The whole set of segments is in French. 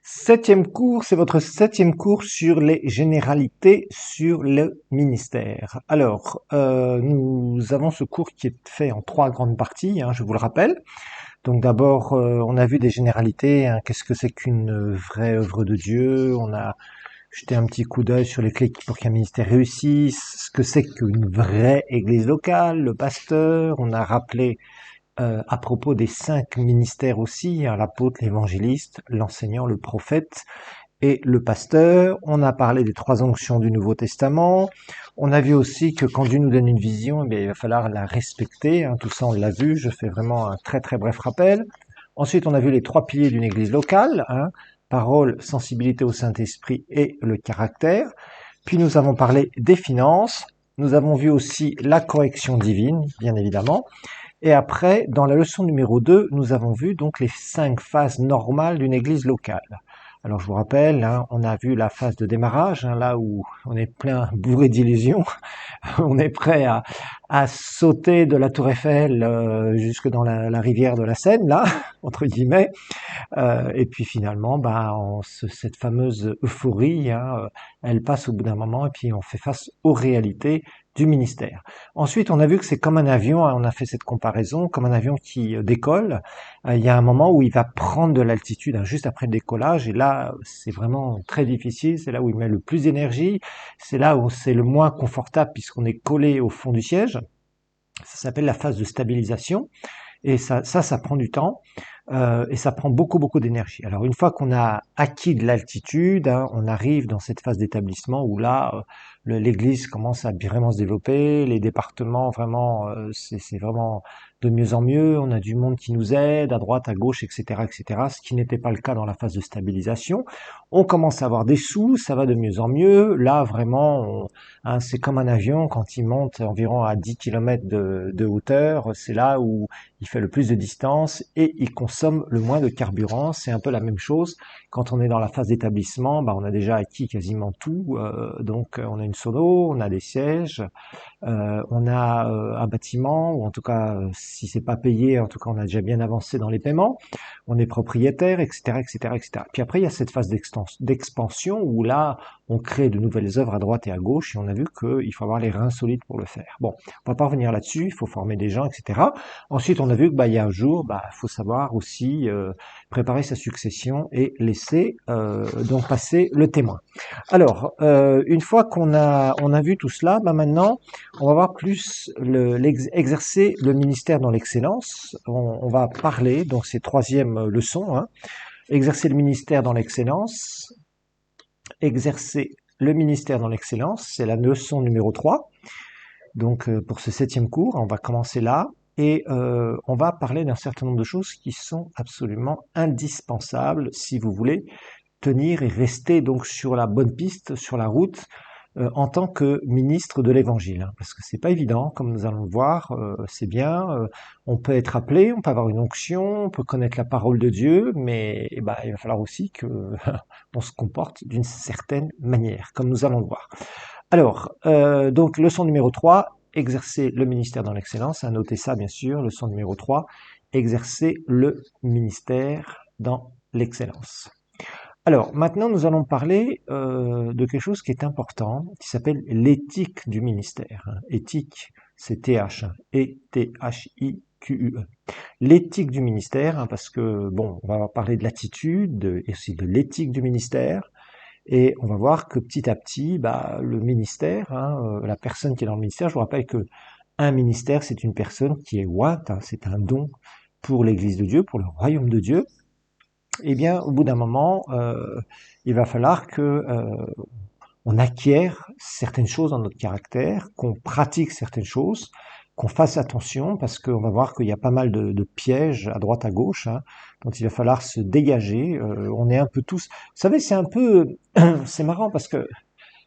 Septième cours, c'est votre septième cours sur les généralités sur le ministère. Alors, nous avons ce cours qui est fait en trois grandes parties, je vous le rappelle. Donc d'abord, on a vu des généralités, qu'est-ce que c'est qu'une vraie œuvre de Dieu, on a jeté un petit coup d'œil sur les clés pour qu'un ministère réussisse, ce que c'est qu'une vraie église locale, le pasteur, on a rappelé à propos des cinq ministères aussi, l'apôtre, l'évangéliste, l'enseignant, le prophète et le pasteur. On a parlé des trois onctions du Nouveau Testament. On a vu aussi que quand Dieu nous donne une vision, il va falloir la respecter. Tout ça, on l'a vu. Je fais vraiment un très très bref rappel. Ensuite, on a vu les trois piliers d'une église locale, parole, sensibilité au Saint-Esprit et le caractère. Puis nous avons parlé des finances. Nous avons vu aussi la correction divine, bien évidemment. Et après, dans la leçon numéro 2, nous avons vu donc les 5 phases normales d'une église locale. Alors je vous rappelle, on a vu la phase de démarrage, là où on est plein bourré d'illusions, on est prêt à sauter de la tour Eiffel jusque dans la rivière de la Seine, là, entre guillemets. Et puis finalement, cette fameuse euphorie, elle passe au bout d'un moment et puis on fait face aux réalités du ministère. Ensuite, on a vu que c'est comme un avion, on a fait cette comparaison, comme un avion qui décolle. Il y a un moment où il va prendre de l'altitude juste après le décollage, et là, c'est vraiment très difficile, c'est là où il met le plus d'énergie, c'est là où c'est le moins confortable puisqu'on est collé au fond du siège. Ça s'appelle la phase de stabilisation. Et ça prend du temps et ça prend beaucoup, beaucoup d'énergie. Alors une fois qu'on a acquis de l'altitude, on arrive dans cette phase d'établissement où là, l'église commence à vraiment se développer, les départements vraiment, c'est vraiment de mieux en mieux, on a du monde qui nous aide, à droite, à gauche, etc., etc., ce qui n'était pas le cas dans la phase de stabilisation. On commence à avoir des sous, ça va de mieux en mieux. Là, vraiment, c'est comme un avion, quand il monte environ à 10 km de hauteur, c'est là où il fait le plus de distance et il consomme le moins de carburant. C'est un peu la même chose quand on est dans la phase d'établissement. On a déjà acquis quasiment tout. Donc on a une sono, on a des sièges, on a un bâtiment, ou en tout cas, si c'est pas payé, en tout cas, on a déjà bien avancé dans les paiements. On est propriétaire, etc., etc., etc. Puis après, il y a cette phase d'expansion où là, on crée de nouvelles œuvres à droite et à gauche, et on a vu qu'il faut avoir les reins solides pour le faire. Bon, on va pas revenir là-dessus, il faut former des gens, etc. Ensuite, on a vu que il y a un jour, faut savoir aussi préparer sa succession et laisser donc passer le témoin. Alors, une fois qu'on a vu tout cela, maintenant, on va voir plus exercer le ministère dans l'excellence. On va parler, donc c'est troisième leçon, exercer le ministère dans l'excellence. Exercer le ministère dans l'excellence, c'est la leçon numéro 3. Donc pour ce septième cours, on va commencer là. Et on va parler d'un certain nombre de choses qui sont absolument indispensables si vous voulez tenir et rester donc sur la bonne piste, sur la route, en tant que ministre de l'Évangile, parce que c'est pas évident, comme nous allons le voir, c'est bien, on peut être appelé, on peut avoir une onction, on peut connaître la parole de Dieu, mais il va falloir aussi que on se comporte d'une certaine manière, comme nous allons le voir. Alors, donc leçon numéro 3, exercer le ministère dans l'excellence, notez ça bien sûr, leçon numéro 3, exercer le ministère dans l'excellence. Alors, maintenant, nous allons parler de quelque chose qui est important, qui s'appelle l'éthique du ministère. Éthique, c'est TH, E-T-H-I-Q-U-E. L'éthique du ministère, parce que, bon, on va parler de l'attitude et aussi de l'éthique du ministère, et on va voir que petit à petit, le ministère, la personne qui est dans le ministère, je vous rappelle que un ministère, c'est une personne qui est ointe, c'est un don pour l'Église de Dieu, pour le royaume de Dieu. Eh bien, au bout d'un moment, il va falloir que on acquiert certaines choses dans notre caractère, qu'on pratique certaines choses, qu'on fasse attention, parce qu'on va voir qu'il y a pas mal de pièges à droite à gauche, dont il va falloir se dégager. On est un peu tous, vous savez, c'est un peu, c'est marrant parce que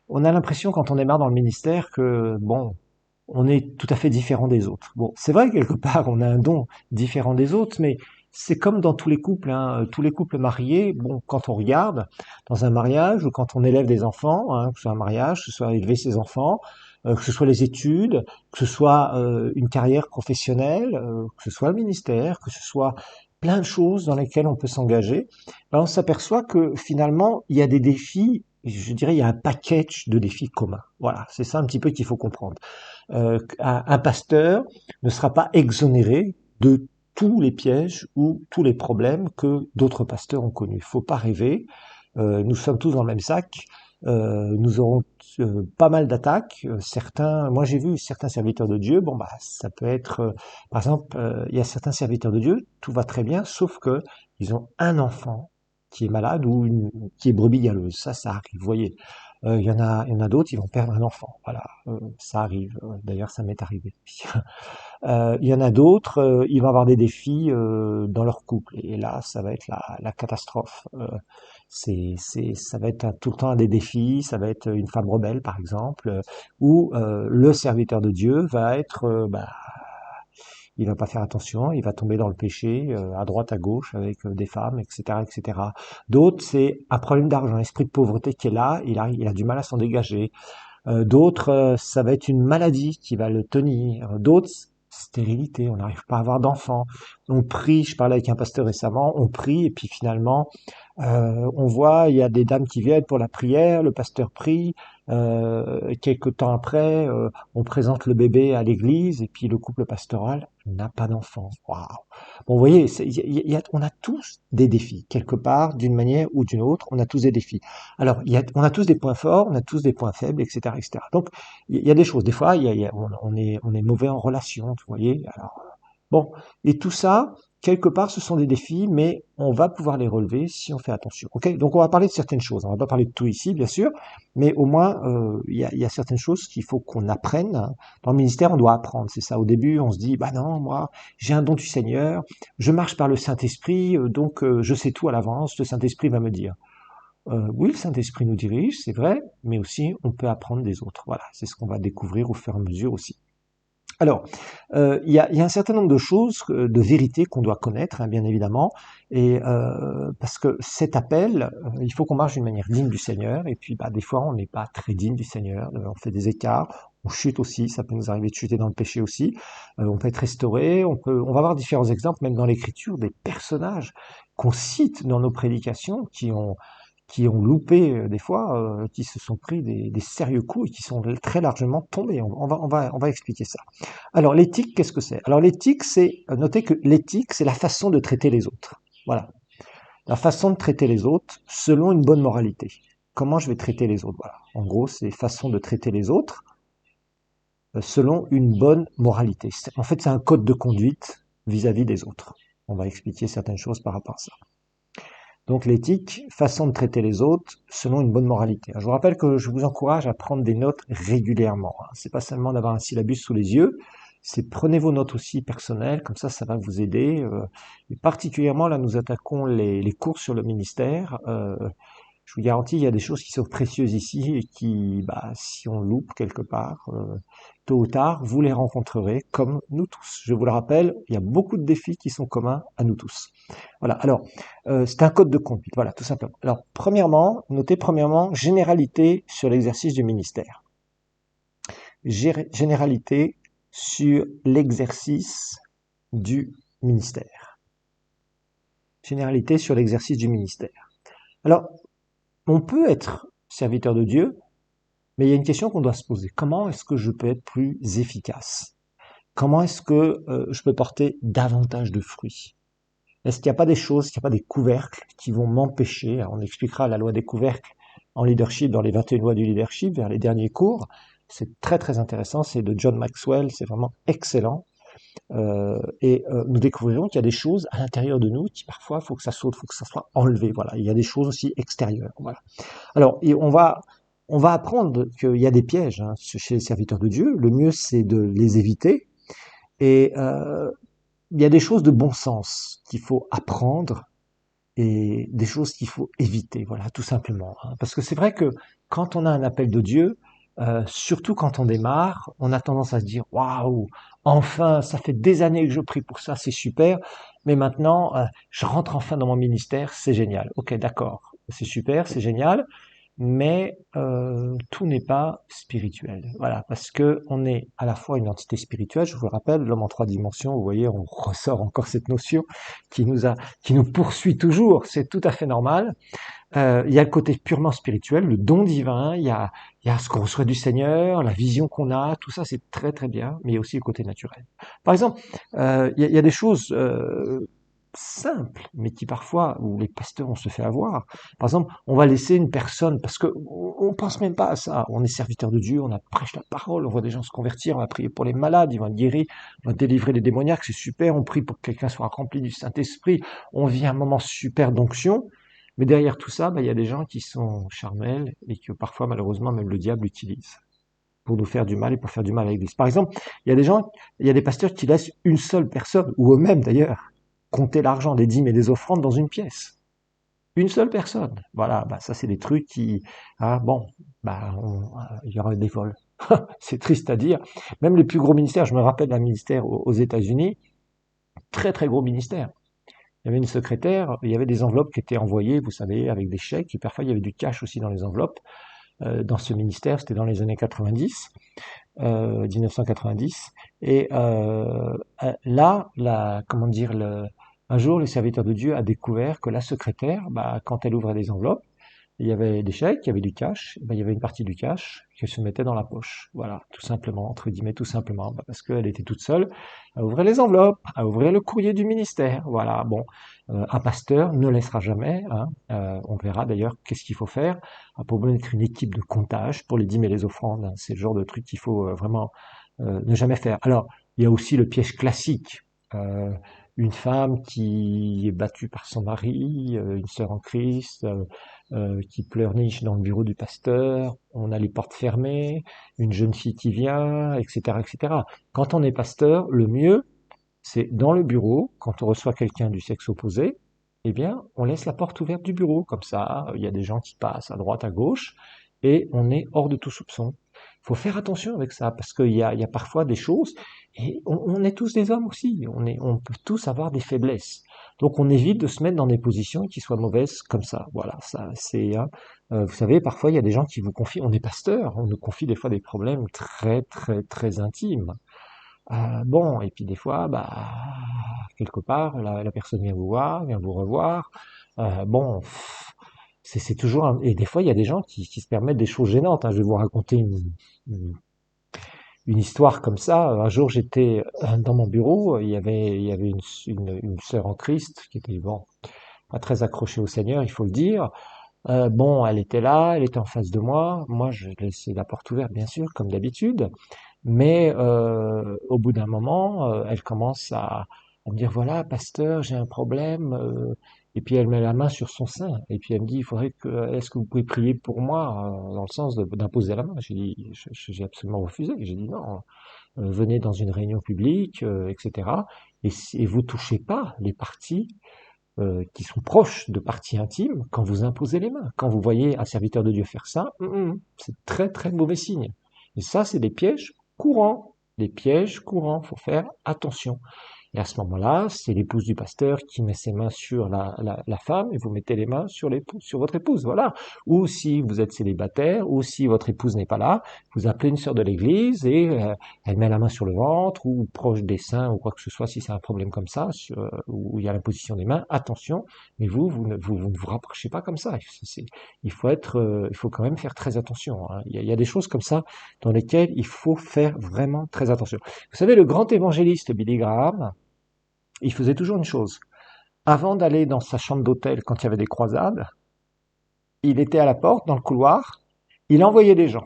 on a l'impression quand on démarre dans le ministère que bon, on est tout à fait différent des autres. Bon, c'est vrai quelque part, on a un don différent des autres, mais c'est comme dans tous les couples, tous les couples mariés. Bon, quand on regarde dans un mariage ou quand on élève des enfants, que ce soit un mariage, que ce soit élever ses enfants, que ce soit les études, que ce soit une carrière professionnelle, que ce soit le ministère, que ce soit plein de choses dans lesquelles on peut s'engager, ben, on s'aperçoit que finalement, il y a des défis, je dirais, il y a un package de défis communs. Voilà, c'est ça un petit peu qu'il faut comprendre. Un pasteur ne sera pas exonéré de tous les pièges ou tous les problèmes que d'autres pasteurs ont connus. Il faut pas rêver. Nous sommes tous dans le même sac. Nous aurons pas mal d'attaques. Certains, moi j'ai vu certains serviteurs de Dieu. Bon bah ça peut être, par exemple, il y a certains serviteurs de Dieu, tout va très bien, sauf que ils ont un enfant qui est malade ou qui est brebis galeuse. Ça arrive. Vous voyez, il y en a d'autres, ils vont perdre un enfant. Voilà, ça arrive. D'ailleurs, ça m'est arrivé. Il y en a d'autres, ils vont avoir des défis dans leur couple. Et là, ça va être la catastrophe. Ça va être tout le temps des défis. Ça va être une femme rebelle, par exemple, où le serviteur de Dieu va être, il va pas faire attention, il va tomber dans le péché à droite, à gauche, avec des femmes, etc., etc. D'autres, c'est un problème d'argent, un esprit de pauvreté qui est là. Il a du mal à s'en dégager. D'autres, ça va être une maladie qui va le tenir. D'autres, stérilité, on n'arrive pas à avoir d'enfants. On prie, je parlais avec un pasteur récemment, on prie et puis finalement, on voit, il y a des dames qui viennent pour la prière, le pasteur prie, quelque temps après, on présente le bébé à l'église et puis le couple pastoral n'a pas d'enfant. Waouh. Bon, vous voyez, on a tous des défis, quelque part, d'une manière ou d'une autre, on a tous des défis. Alors, on a tous des points forts, on a tous des points faibles, etc., etc. Donc, il y a des choses. Des fois, on est mauvais en relation, vous voyez. Alors, bon, et tout ça, quelque part, ce sont des défis, mais on va pouvoir les relever si on fait attention. Ok, donc on va parler de certaines choses. On va pas parler de tout ici, bien sûr, mais au moins, il y a certaines choses qu'il faut qu'on apprenne. Dans le ministère, on doit apprendre. C'est ça. Au début, on se dit, bah non, moi, j'ai un don du Seigneur, je marche par le Saint-Esprit, donc je sais tout à l'avance. Le Saint-Esprit va me dire. Oui, le Saint-Esprit nous dirige, c'est vrai, mais aussi on peut apprendre des autres. Voilà, c'est ce qu'on va découvrir au fur et à mesure aussi. Alors, il y a un certain nombre de choses, de vérités qu'on doit connaître, hein, bien évidemment, et parce que cet appel, il faut qu'on marche d'une manière digne du Seigneur, et puis bah, des fois on n'est pas très digne du Seigneur, on fait des écarts, on chute aussi, ça peut nous arriver de chuter dans le péché aussi, on peut être restauré, on va avoir différents exemples, même dans l'Écriture, des personnages qu'on cite dans nos prédications qui ont loupé des fois, qui se sont pris des sérieux coups et qui sont très largement tombés. On va expliquer ça. Alors l'éthique, qu'est-ce que c'est? Alors l'éthique, c'est notez que l'éthique, c'est la façon de traiter les autres. Voilà, la façon de traiter les autres selon une bonne moralité. Comment je vais traiter les autres? Voilà. En gros, c'est façon de traiter les autres selon une bonne moralité. En fait, c'est un code de conduite vis-à-vis des autres. On va expliquer certaines choses par rapport à ça. Donc l'éthique, façon de traiter les autres selon une bonne moralité. Je vous rappelle que je vous encourage à prendre des notes régulièrement. C'est pas seulement d'avoir un syllabus sous les yeux, c'est prenez vos notes aussi personnelles, comme ça va vous aider. Et particulièrement là, nous attaquons les cours sur le ministère. Je vous garantis, il y a des choses qui sont précieuses ici et qui, bah, si on loupe quelque part, tôt ou tard, vous les rencontrerez comme nous tous. Je vous le rappelle, il y a beaucoup de défis qui sont communs à nous tous. Voilà. Alors, c'est un code de conduite. Voilà, tout simplement. Alors, premièrement, notez premièrement généralité sur l'exercice du ministère. Généralité sur l'exercice du ministère. Généralité sur l'exercice du ministère. Alors, on peut être serviteur de Dieu, mais il y a une question qu'on doit se poser. Comment est-ce que je peux être plus efficace? Comment est-ce que je peux porter davantage de fruits? Est-ce qu'il n'y a pas des choses, est-ce qu'il n'y a pas des couvercles qui vont m'empêcher? On expliquera la loi des couvercles en leadership dans les 21 lois du leadership vers les derniers cours. C'est très très intéressant, c'est de John Maxwell, c'est vraiment excellent. Nous découvrirons qu'il y a des choses à l'intérieur de nous qui parfois faut que ça saute, faut que ça soit enlevé. Voilà, il y a des choses aussi extérieures. Voilà. Alors, on va apprendre qu'il y a des pièges hein, chez les serviteurs de Dieu. Le mieux, c'est de les éviter. Et il y a des choses de bon sens qu'il faut apprendre et des choses qu'il faut éviter. Voilà, tout simplement. Hein. Parce que c'est vrai que quand on a un appel de Dieu, surtout quand on démarre, on a tendance à se dire waouh, enfin, ça fait des années que je prie pour ça, c'est super. Mais maintenant, je rentre enfin dans mon ministère, c'est génial. Ok, d'accord, c'est super, c'est génial. mais tout n'est pas spirituel. Voilà, parce que on est à la fois une entité spirituelle, je vous le rappelle, l'homme en 3 dimensions, vous voyez, on ressort encore cette notion qui qui nous poursuit toujours, c'est tout à fait normal. Il y a le côté purement spirituel, le don divin, il y a ce qu'on reçoit du Seigneur, la vision qu'on a, tout ça c'est très très bien, mais il y a aussi le côté naturel. Par exemple, il y a des choses simples, mais qui parfois, où les pasteurs on se fait avoir. Par exemple, on va laisser une personne, parce que on pense même pas à ça, on est serviteur de Dieu, on a prêche la parole, on voit des gens se convertir, on va prier pour les malades, ils vont être guéris, on va délivrer les démoniaques, c'est super, on prie pour que quelqu'un soit rempli du Saint-Esprit, on vit un moment super d'onction, mais derrière tout ça, il y a des gens qui sont charnels et que parfois, malheureusement, même le diable utilise pour nous faire du mal et pour faire du mal à l'Église. Par exemple, il y a des gens, il y a des pasteurs qui laissent une seule personne, ou eux-mêmes d'ailleurs, compter l'argent des dîmes et des offrandes dans une pièce. Une seule personne. Voilà, ça c'est des trucs qui, il y aura des vols. C'est triste à dire. Même les plus gros ministères, je me rappelle d'un ministère aux États-Unis, très très gros ministère. Il y avait une secrétaire, il y avait des enveloppes qui étaient envoyées, vous savez, avec des chèques, et parfois il y avait du cash aussi dans les enveloppes. Dans ce ministère, c'était dans les années 90, 1990, et là, comment dire, un jour, le serviteur de Dieu a découvert que la secrétaire, quand elle ouvrait les enveloppes, il y avait des chèques, il y avait du cash, il y avait une partie du cash qu'elle se mettait dans la poche. Voilà, tout simplement, entre guillemets, tout simplement, parce qu'elle était toute seule à ouvrir les enveloppes, à ouvrir le courrier du ministère. Voilà, bon, un pasteur ne laissera jamais, hein, on verra d'ailleurs qu'est-ce qu'il faut faire, pour mettre une équipe de comptage pour les dîmes et les offrandes, hein. C'est le genre de truc qu'il faut vraiment ne jamais faire. Alors, il y a aussi le piège classique. Euh, une femme qui est battue par son mari, une sœur en Christ, qui pleurniche dans le bureau du pasteur, on a les portes fermées, une jeune fille qui vient, etc., etc. Quand on est pasteur, le mieux, c'est dans le bureau, quand on reçoit quelqu'un du sexe opposé, eh bien, on laisse la porte ouverte du bureau, comme ça, il y a des gens qui passent à droite, à gauche, et on est hors de tout soupçon. Il faut faire attention avec ça, parce qu'il y a parfois des choses, et on est tous des hommes aussi, on peut tous avoir des faiblesses. Donc on évite de se mettre dans des positions qui soient mauvaises comme ça. Voilà, ça c'est, hein. Vous savez, parfois il y a des gens qui vous confient, on est pasteur, on nous confie des fois des problèmes très très très intimes. Bon, et puis des fois, quelque part, la personne vient vous voir, vient vous revoir. Bon, c'est toujours et des fois, il y a des gens qui se permettent des choses gênantes, hein. Je vais vous raconter une, une histoire comme ça. Un jour, j'étais dans mon bureau, il y avait une sœur en Christ qui était, bon, pas très accrochée au Seigneur, il faut le dire. Bon, elle était là, elle était en face de moi. Moi, je laissais la porte ouverte, bien sûr, comme d'habitude. Mais au bout d'un moment, elle commence à me dire, voilà, pasteur, j'ai un problème. Et puis elle met la main sur son sein. Et puis elle me dit, est-ce que vous pouvez prier pour moi, dans le sens d'imposer la main. J'ai dit, j'ai absolument refusé. J'ai dit non, venez dans une réunion publique, etc. Et vous touchez pas les parties qui sont proches de parties intimes quand vous imposez les mains. Quand vous voyez un serviteur de Dieu faire ça, c'est très très mauvais signe. Et ça, c'est des pièges courants. Des pièges courants, faut faire attention. Et à ce moment-là, c'est l'épouse du pasteur qui met ses mains sur la femme et vous mettez les mains sur sur votre épouse. Voilà. Ou si vous êtes célibataire, ou si votre épouse n'est pas là, vous appelez une sœur de l'église et elle met la main sur le ventre ou proche des seins ou quoi que ce soit si c'est un problème comme ça, où il y a la position des mains. Attention, mais vous ne vous rapprochez pas comme ça. Il faut quand même faire très attention, hein. Il y a des choses comme ça dans lesquelles il faut faire vraiment très attention. Vous savez, le grand évangéliste Billy Graham, il faisait toujours une chose. Avant d'aller dans sa chambre d'hôtel quand il y avait des croisades, il était à la porte, dans le couloir, il envoyait des gens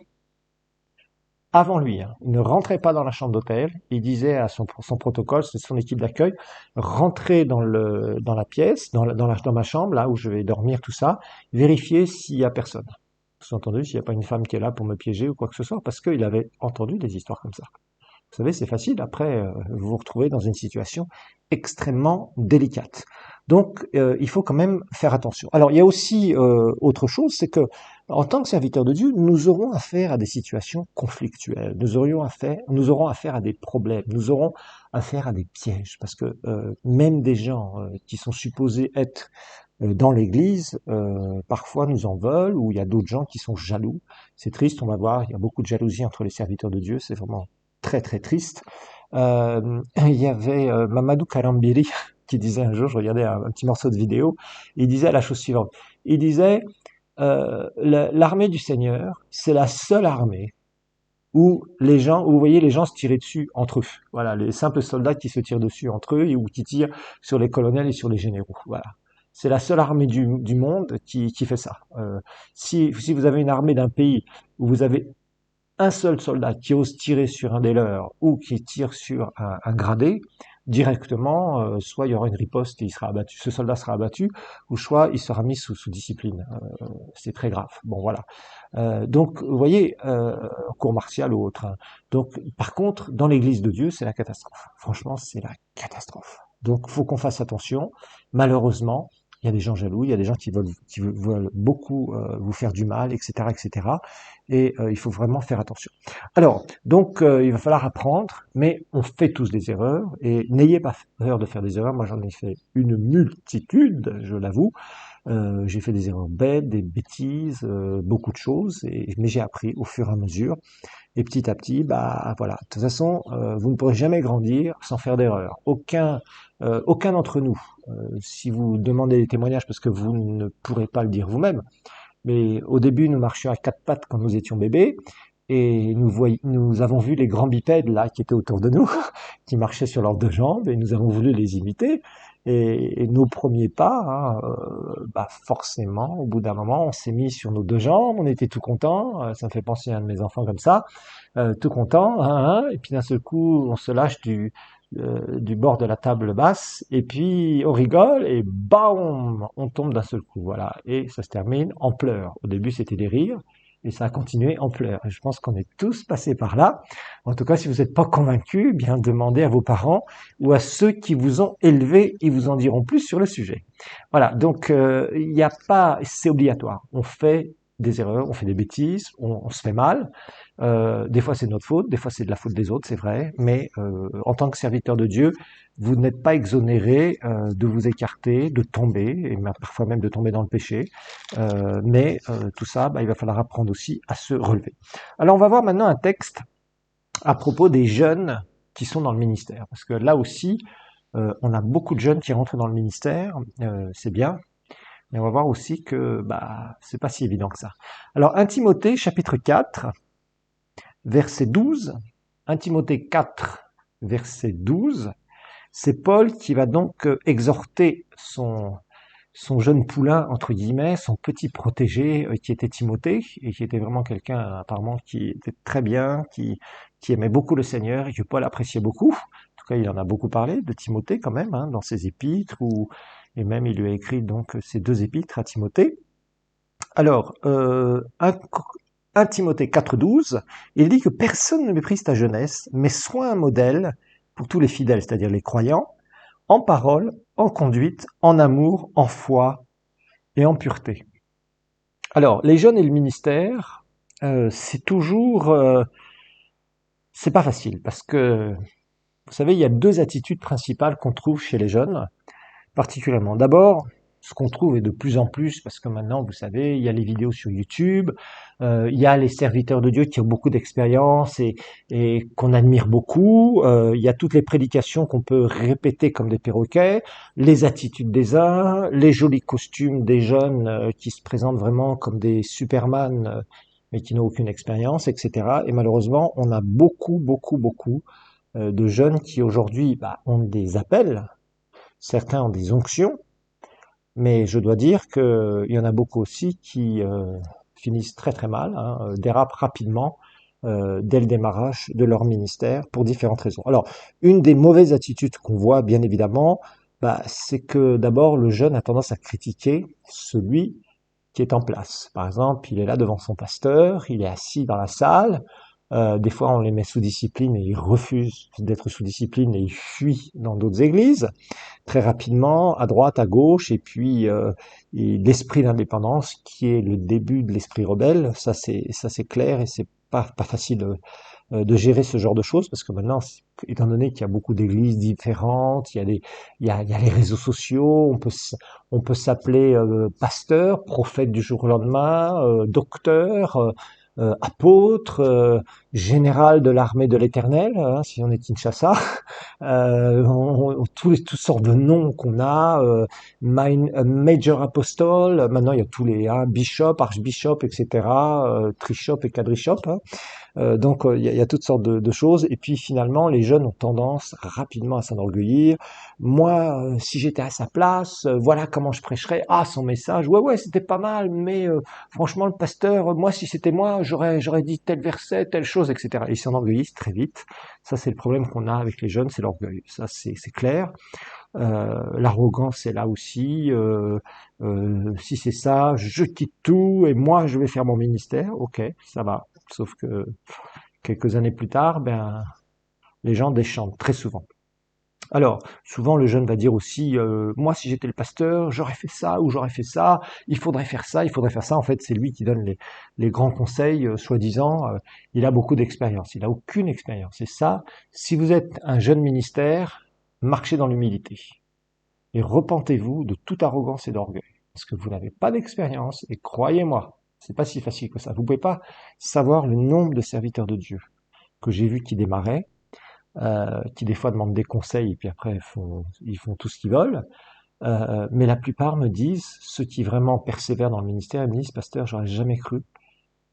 avant lui, hein. Il ne rentrait pas dans la chambre d'hôtel. Il disait à son protocole, c'est son équipe d'accueil, rentrez dans la pièce, dans ma chambre, là où je vais dormir, tout ça, vérifiez s'il y a personne. Sous-entendu, s'il n'y a pas une femme qui est là pour me piéger ou quoi que ce soit, parce qu'il avait entendu des histoires comme ça. Vous savez, c'est facile. Après, vous vous retrouvez dans une situation extrêmement délicate. Donc, il faut quand même faire attention. Alors, il y a aussi autre chose, c'est que en tant que serviteur de Dieu, nous aurons affaire à des situations conflictuelles. Nous aurons affaire à des problèmes. Nous aurons affaire à des pièges, parce que même des gens qui sont supposés être dans l'Église, parfois nous en veulent, ou il y a d'autres gens qui sont jaloux. C'est triste, on va voir, il y a beaucoup de jalousie entre les serviteurs de Dieu, c'est vraiment très très triste. Il y avait Mamadou Karambiri qui disait un jour, je regardais un petit morceau de vidéo, il disait la chose suivante, il disait l'armée du Seigneur, c'est la seule armée où les gens, où vous voyez les gens se tirer dessus entre eux. Voilà, les simples soldats qui se tirent dessus entre eux et ou qui tirent sur les colonels et sur les généraux. Voilà. C'est la seule armée du monde qui fait ça. Si vous avez une armée d'un pays où vous avez un seul soldat qui ose tirer sur un des leurs ou qui tire sur un gradé, directement, soit il y aura une riposte et il sera abattu, ce soldat sera abattu, ou soit il sera mis sous discipline. C'est très grave. Bon, voilà. Donc, vous voyez, cour martiale ou autre. Hein. Donc, par contre, dans l'Église de Dieu, c'est la catastrophe. Franchement, c'est la catastrophe. Donc, faut qu'on fasse attention. Malheureusement, il y a des gens jaloux, il y a des gens qui veulent beaucoup vous faire du mal, etc., etc. Et il faut vraiment faire attention. Alors, donc, il va falloir apprendre, mais on fait tous des erreurs, et n'ayez pas peur de faire des erreurs. Moi, j'en ai fait une multitude, je l'avoue. J'ai fait des erreurs bêtes, des bêtises, beaucoup de choses, mais j'ai appris au fur et à mesure. Et petit à petit, bah voilà. De toute façon, vous ne pourrez jamais grandir sans faire d'erreurs. Aucun d'entre nous. Si vous demandez des témoignages, parce que vous ne pourrez pas le dire vous-même, mais au début, nous marchions à quatre pattes quand nous étions bébés, et nous avons vu les grands bipèdes là qui étaient autour de nous, qui marchaient sur leurs deux jambes, et nous avons voulu les imiter. Et nos premiers pas, hein, bah forcément, au bout d'un moment, on s'est mis sur nos deux jambes, on était tout content. Ça me fait penser à un de mes enfants comme ça, tout content, hein, et puis d'un seul coup, on se lâche du bord de la table basse, et puis on rigole, et bam, on tombe d'un seul coup, voilà, et ça se termine en pleurs. Au début, c'était des rires, et ça a continué en pleurs. Et je pense qu'on est tous passés par là. En tout cas, si vous n'êtes pas convaincus, eh bien demandez à vos parents ou à ceux qui vous ont élevé, ils vous en diront plus sur le sujet. Voilà, donc il n'y a pas, c'est obligatoire. On fait des erreurs, on fait des bêtises, on se fait mal. Des fois c'est notre faute, des fois c'est de la faute des autres, c'est vrai, mais en tant que serviteur de Dieu, vous n'êtes pas exonéré de vous écarter, de tomber, et parfois même de tomber dans le péché. Mais tout ça, bah, il va falloir apprendre aussi à se relever. Alors on va voir maintenant un texte à propos des jeunes qui sont dans le ministère, parce que là aussi, on a beaucoup de jeunes qui rentrent dans le ministère, c'est bien, mais on va voir aussi que bah c'est pas si évident que ça. Alors 1 Timothée chapitre 4, verset 12, 1 Timothée 4, verset 12, c'est Paul qui va donc exhorter son jeune poulain, entre guillemets, son petit protégé, qui était Timothée, et qui était vraiment quelqu'un apparemment qui était très bien, qui aimait beaucoup le Seigneur, et que Paul appréciait beaucoup. En tout cas, il en a beaucoup parlé de Timothée quand même, hein, dans ses épîtres, et même il lui a écrit donc ces deux épîtres à Timothée. Alors, 1 Timothée 4,12, il dit que personne ne méprise ta jeunesse, mais sois un modèle pour tous les fidèles, c'est-à-dire les croyants, en parole, en conduite, en amour, en foi et en pureté. Alors, les jeunes et le ministère, c'est toujours, c'est pas facile, parce que, vous savez, il y a deux attitudes principales qu'on trouve chez les jeunes, particulièrement. D'abord, ce qu'on trouve est de plus en plus, parce que maintenant, vous savez, il y a les vidéos sur YouTube, il y a les serviteurs de Dieu qui ont beaucoup d'expérience et qu'on admire beaucoup, il y a toutes les prédications qu'on peut répéter comme des perroquets, les attitudes des uns, les jolis costumes des jeunes qui se présentent vraiment comme des Superman, mais qui n'ont aucune expérience, etc. Et malheureusement, on a beaucoup de jeunes qui aujourd'hui ont des appels, certains ont des onctions, mais je dois dire qu'il y en a beaucoup aussi qui finissent très mal, hein, dérapent rapidement dès le démarrage de leur ministère pour différentes raisons. Alors, une des mauvaises attitudes qu'on voit, bien évidemment, c'est que d'abord le jeune a tendance à critiquer celui qui est en place. Par exemple, il est là devant son pasteur, il est assis dans la salle, des fois on les met sous discipline et ils refusent d'être sous discipline et ils fuient dans d'autres églises très rapidement, à droite, à gauche, et puis et l'esprit d'indépendance qui est le début de l'esprit rebelle, ça c'est clair et c'est pas facile de gérer ce genre de choses, parce que maintenant, étant donné qu'il y a beaucoup d'églises différentes, il y a les réseaux sociaux, on peut s'appeler pasteur, prophète du jour au lendemain, docteur, apôtre, général de l'armée de l'Éternel, hein, si on est Kinshasa, toutes sortes de noms qu'on a, major apostle, maintenant il y a tous les bishop, archbishop, etc., trishop et quadrishop, hein. Donc il y a toutes sortes de choses. Et puis finalement, les jeunes ont tendance rapidement à s'enorgueillir. Moi, si j'étais à sa place, voilà comment je prêcherais. Ah, son message, ouais, c'était pas mal, mais franchement, le pasteur, moi, si c'était moi, j'aurais dit tel verset, telle chose, etc. Ils s'enorgueillissent très vite. Ça, c'est le problème qu'on a avec les jeunes, c'est l'orgueil. Ça, c'est clair. L'arrogance est là aussi. Si c'est ça, je quitte tout et moi je vais faire mon ministère. Ok, ça va. Sauf que quelques années plus tard, ben les gens déchantent très souvent. Alors, souvent le jeune va dire aussi, moi si j'étais le pasteur, j'aurais fait ça ou j'aurais fait ça, il faudrait faire ça, il faudrait faire ça. En fait, c'est lui qui donne les grands conseils, soi-disant. Il a beaucoup d'expérience, il a aucune expérience. Et ça, si vous êtes un jeune ministère, marchez dans l'humilité et repentez-vous de toute arrogance et d'orgueil, parce que vous n'avez pas d'expérience, et croyez-moi, c'est pas si facile que ça. Vous pouvez pas savoir le nombre de serviteurs de Dieu que j'ai vus qui démarraient, qui des fois demandent des conseils, et puis après ils font tout ce qu'ils veulent, mais la plupart me disent, ceux qui vraiment persévèrent dans le ministère, ils me disent, pasteur, j'aurais jamais cru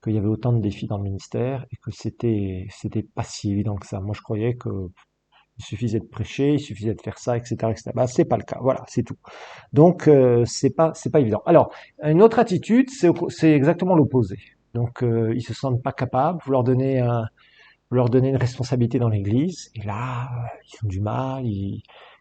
qu'il y avait autant de défis dans le ministère, et que c'était pas si évident que ça. Moi, je croyais que il suffisait de prêcher, il suffisait de faire ça, etc., etc. Bah, c'est pas le cas. Voilà, c'est tout. Donc c'est pas évident. Alors une autre attitude, c'est exactement l'opposé. Donc ils se sentent pas capables. Vous leur donnez une responsabilité dans l'Église, et là ils ont du mal,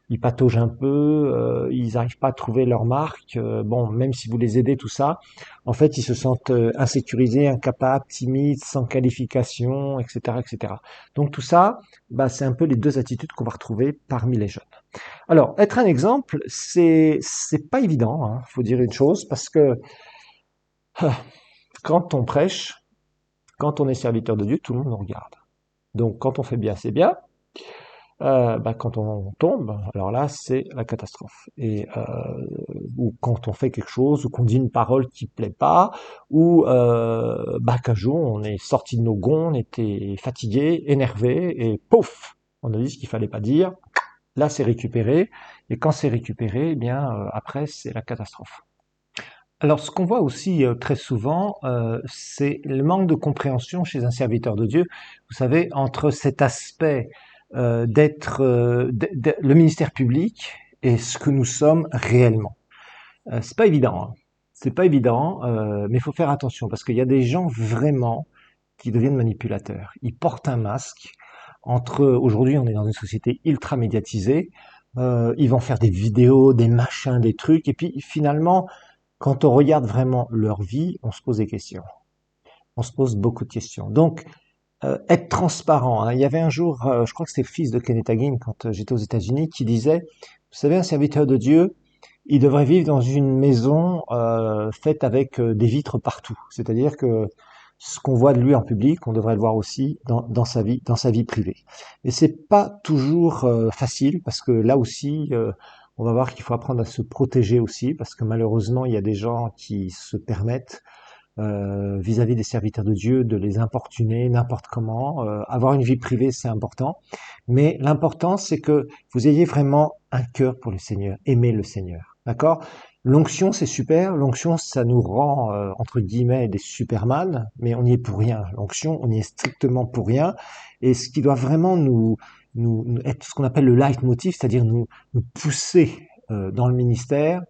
ils pataugent un peu, ils n'arrivent pas à trouver leur marque. Bon, même si vous les aidez tout ça, en fait ils se sentent insécurisés, incapables, timides, sans qualification, etc., etc. Donc tout ça, bah, c'est un peu les deux attitudes qu'on va retrouver parmi les jeunes. Alors, être un exemple, c'est pas évident, hein, faut dire une chose, parce que ah, quand on prêche, quand on est serviteur de Dieu, tout le monde nous regarde. Donc, quand on fait bien, c'est bien. Bah, quand on tombe, alors là, c'est la catastrophe. Et ou quand on fait quelque chose, ou qu'on dit une parole qui plaît pas, ou bah, qu'un jour on est sorti de nos gonds, on était fatigué, énervé, et pouf, on a dit ce qu'il fallait pas dire. Là, c'est récupéré, et quand c'est récupéré, eh bien après, c'est la catastrophe. Alors, ce qu'on voit aussi très souvent, c'est le manque de compréhension chez un serviteur de Dieu. Vous savez, entre cet aspect d'être le ministère public et ce que nous sommes réellement. C'est pas évident, hein. C'est pas évident, mais il faut faire attention parce qu'il y a des gens vraiment qui deviennent manipulateurs. Ils portent un masque. Aujourd'hui, on est dans une société ultra médiatisée. Ils vont faire des vidéos, des machins, des trucs, et puis finalement quand on regarde vraiment leur vie, on se pose des questions. On se pose beaucoup de questions. Donc, être transparent, hein. Il y avait un jour, je crois que c'était le fils de Kenneth Hagin, quand j'étais aux États-Unis, qui disait, vous savez, un serviteur de Dieu, il devrait vivre dans une maison faite avec des vitres partout. C'est-à-dire que ce qu'on voit de lui en public, on devrait le voir aussi dans sa vie privée. Et c'est pas toujours facile parce que là aussi, on va voir qu'il faut apprendre à se protéger aussi parce que malheureusement, il y a des gens qui se permettent vis-à-vis des serviteurs de Dieu de les importuner n'importe comment. Avoir une vie privée, c'est important, mais l'important, c'est que vous ayez vraiment un cœur pour le Seigneur, aimer le Seigneur. D'accord? L'onction, c'est super. L'onction, ça nous rend, entre guillemets, des superman, mais on n'y est pour rien. L'onction, on y est strictement pour rien. Et ce qui doit vraiment nous être ce qu'on appelle le leitmotiv, c'est-à-dire nous pousser dans le ministère,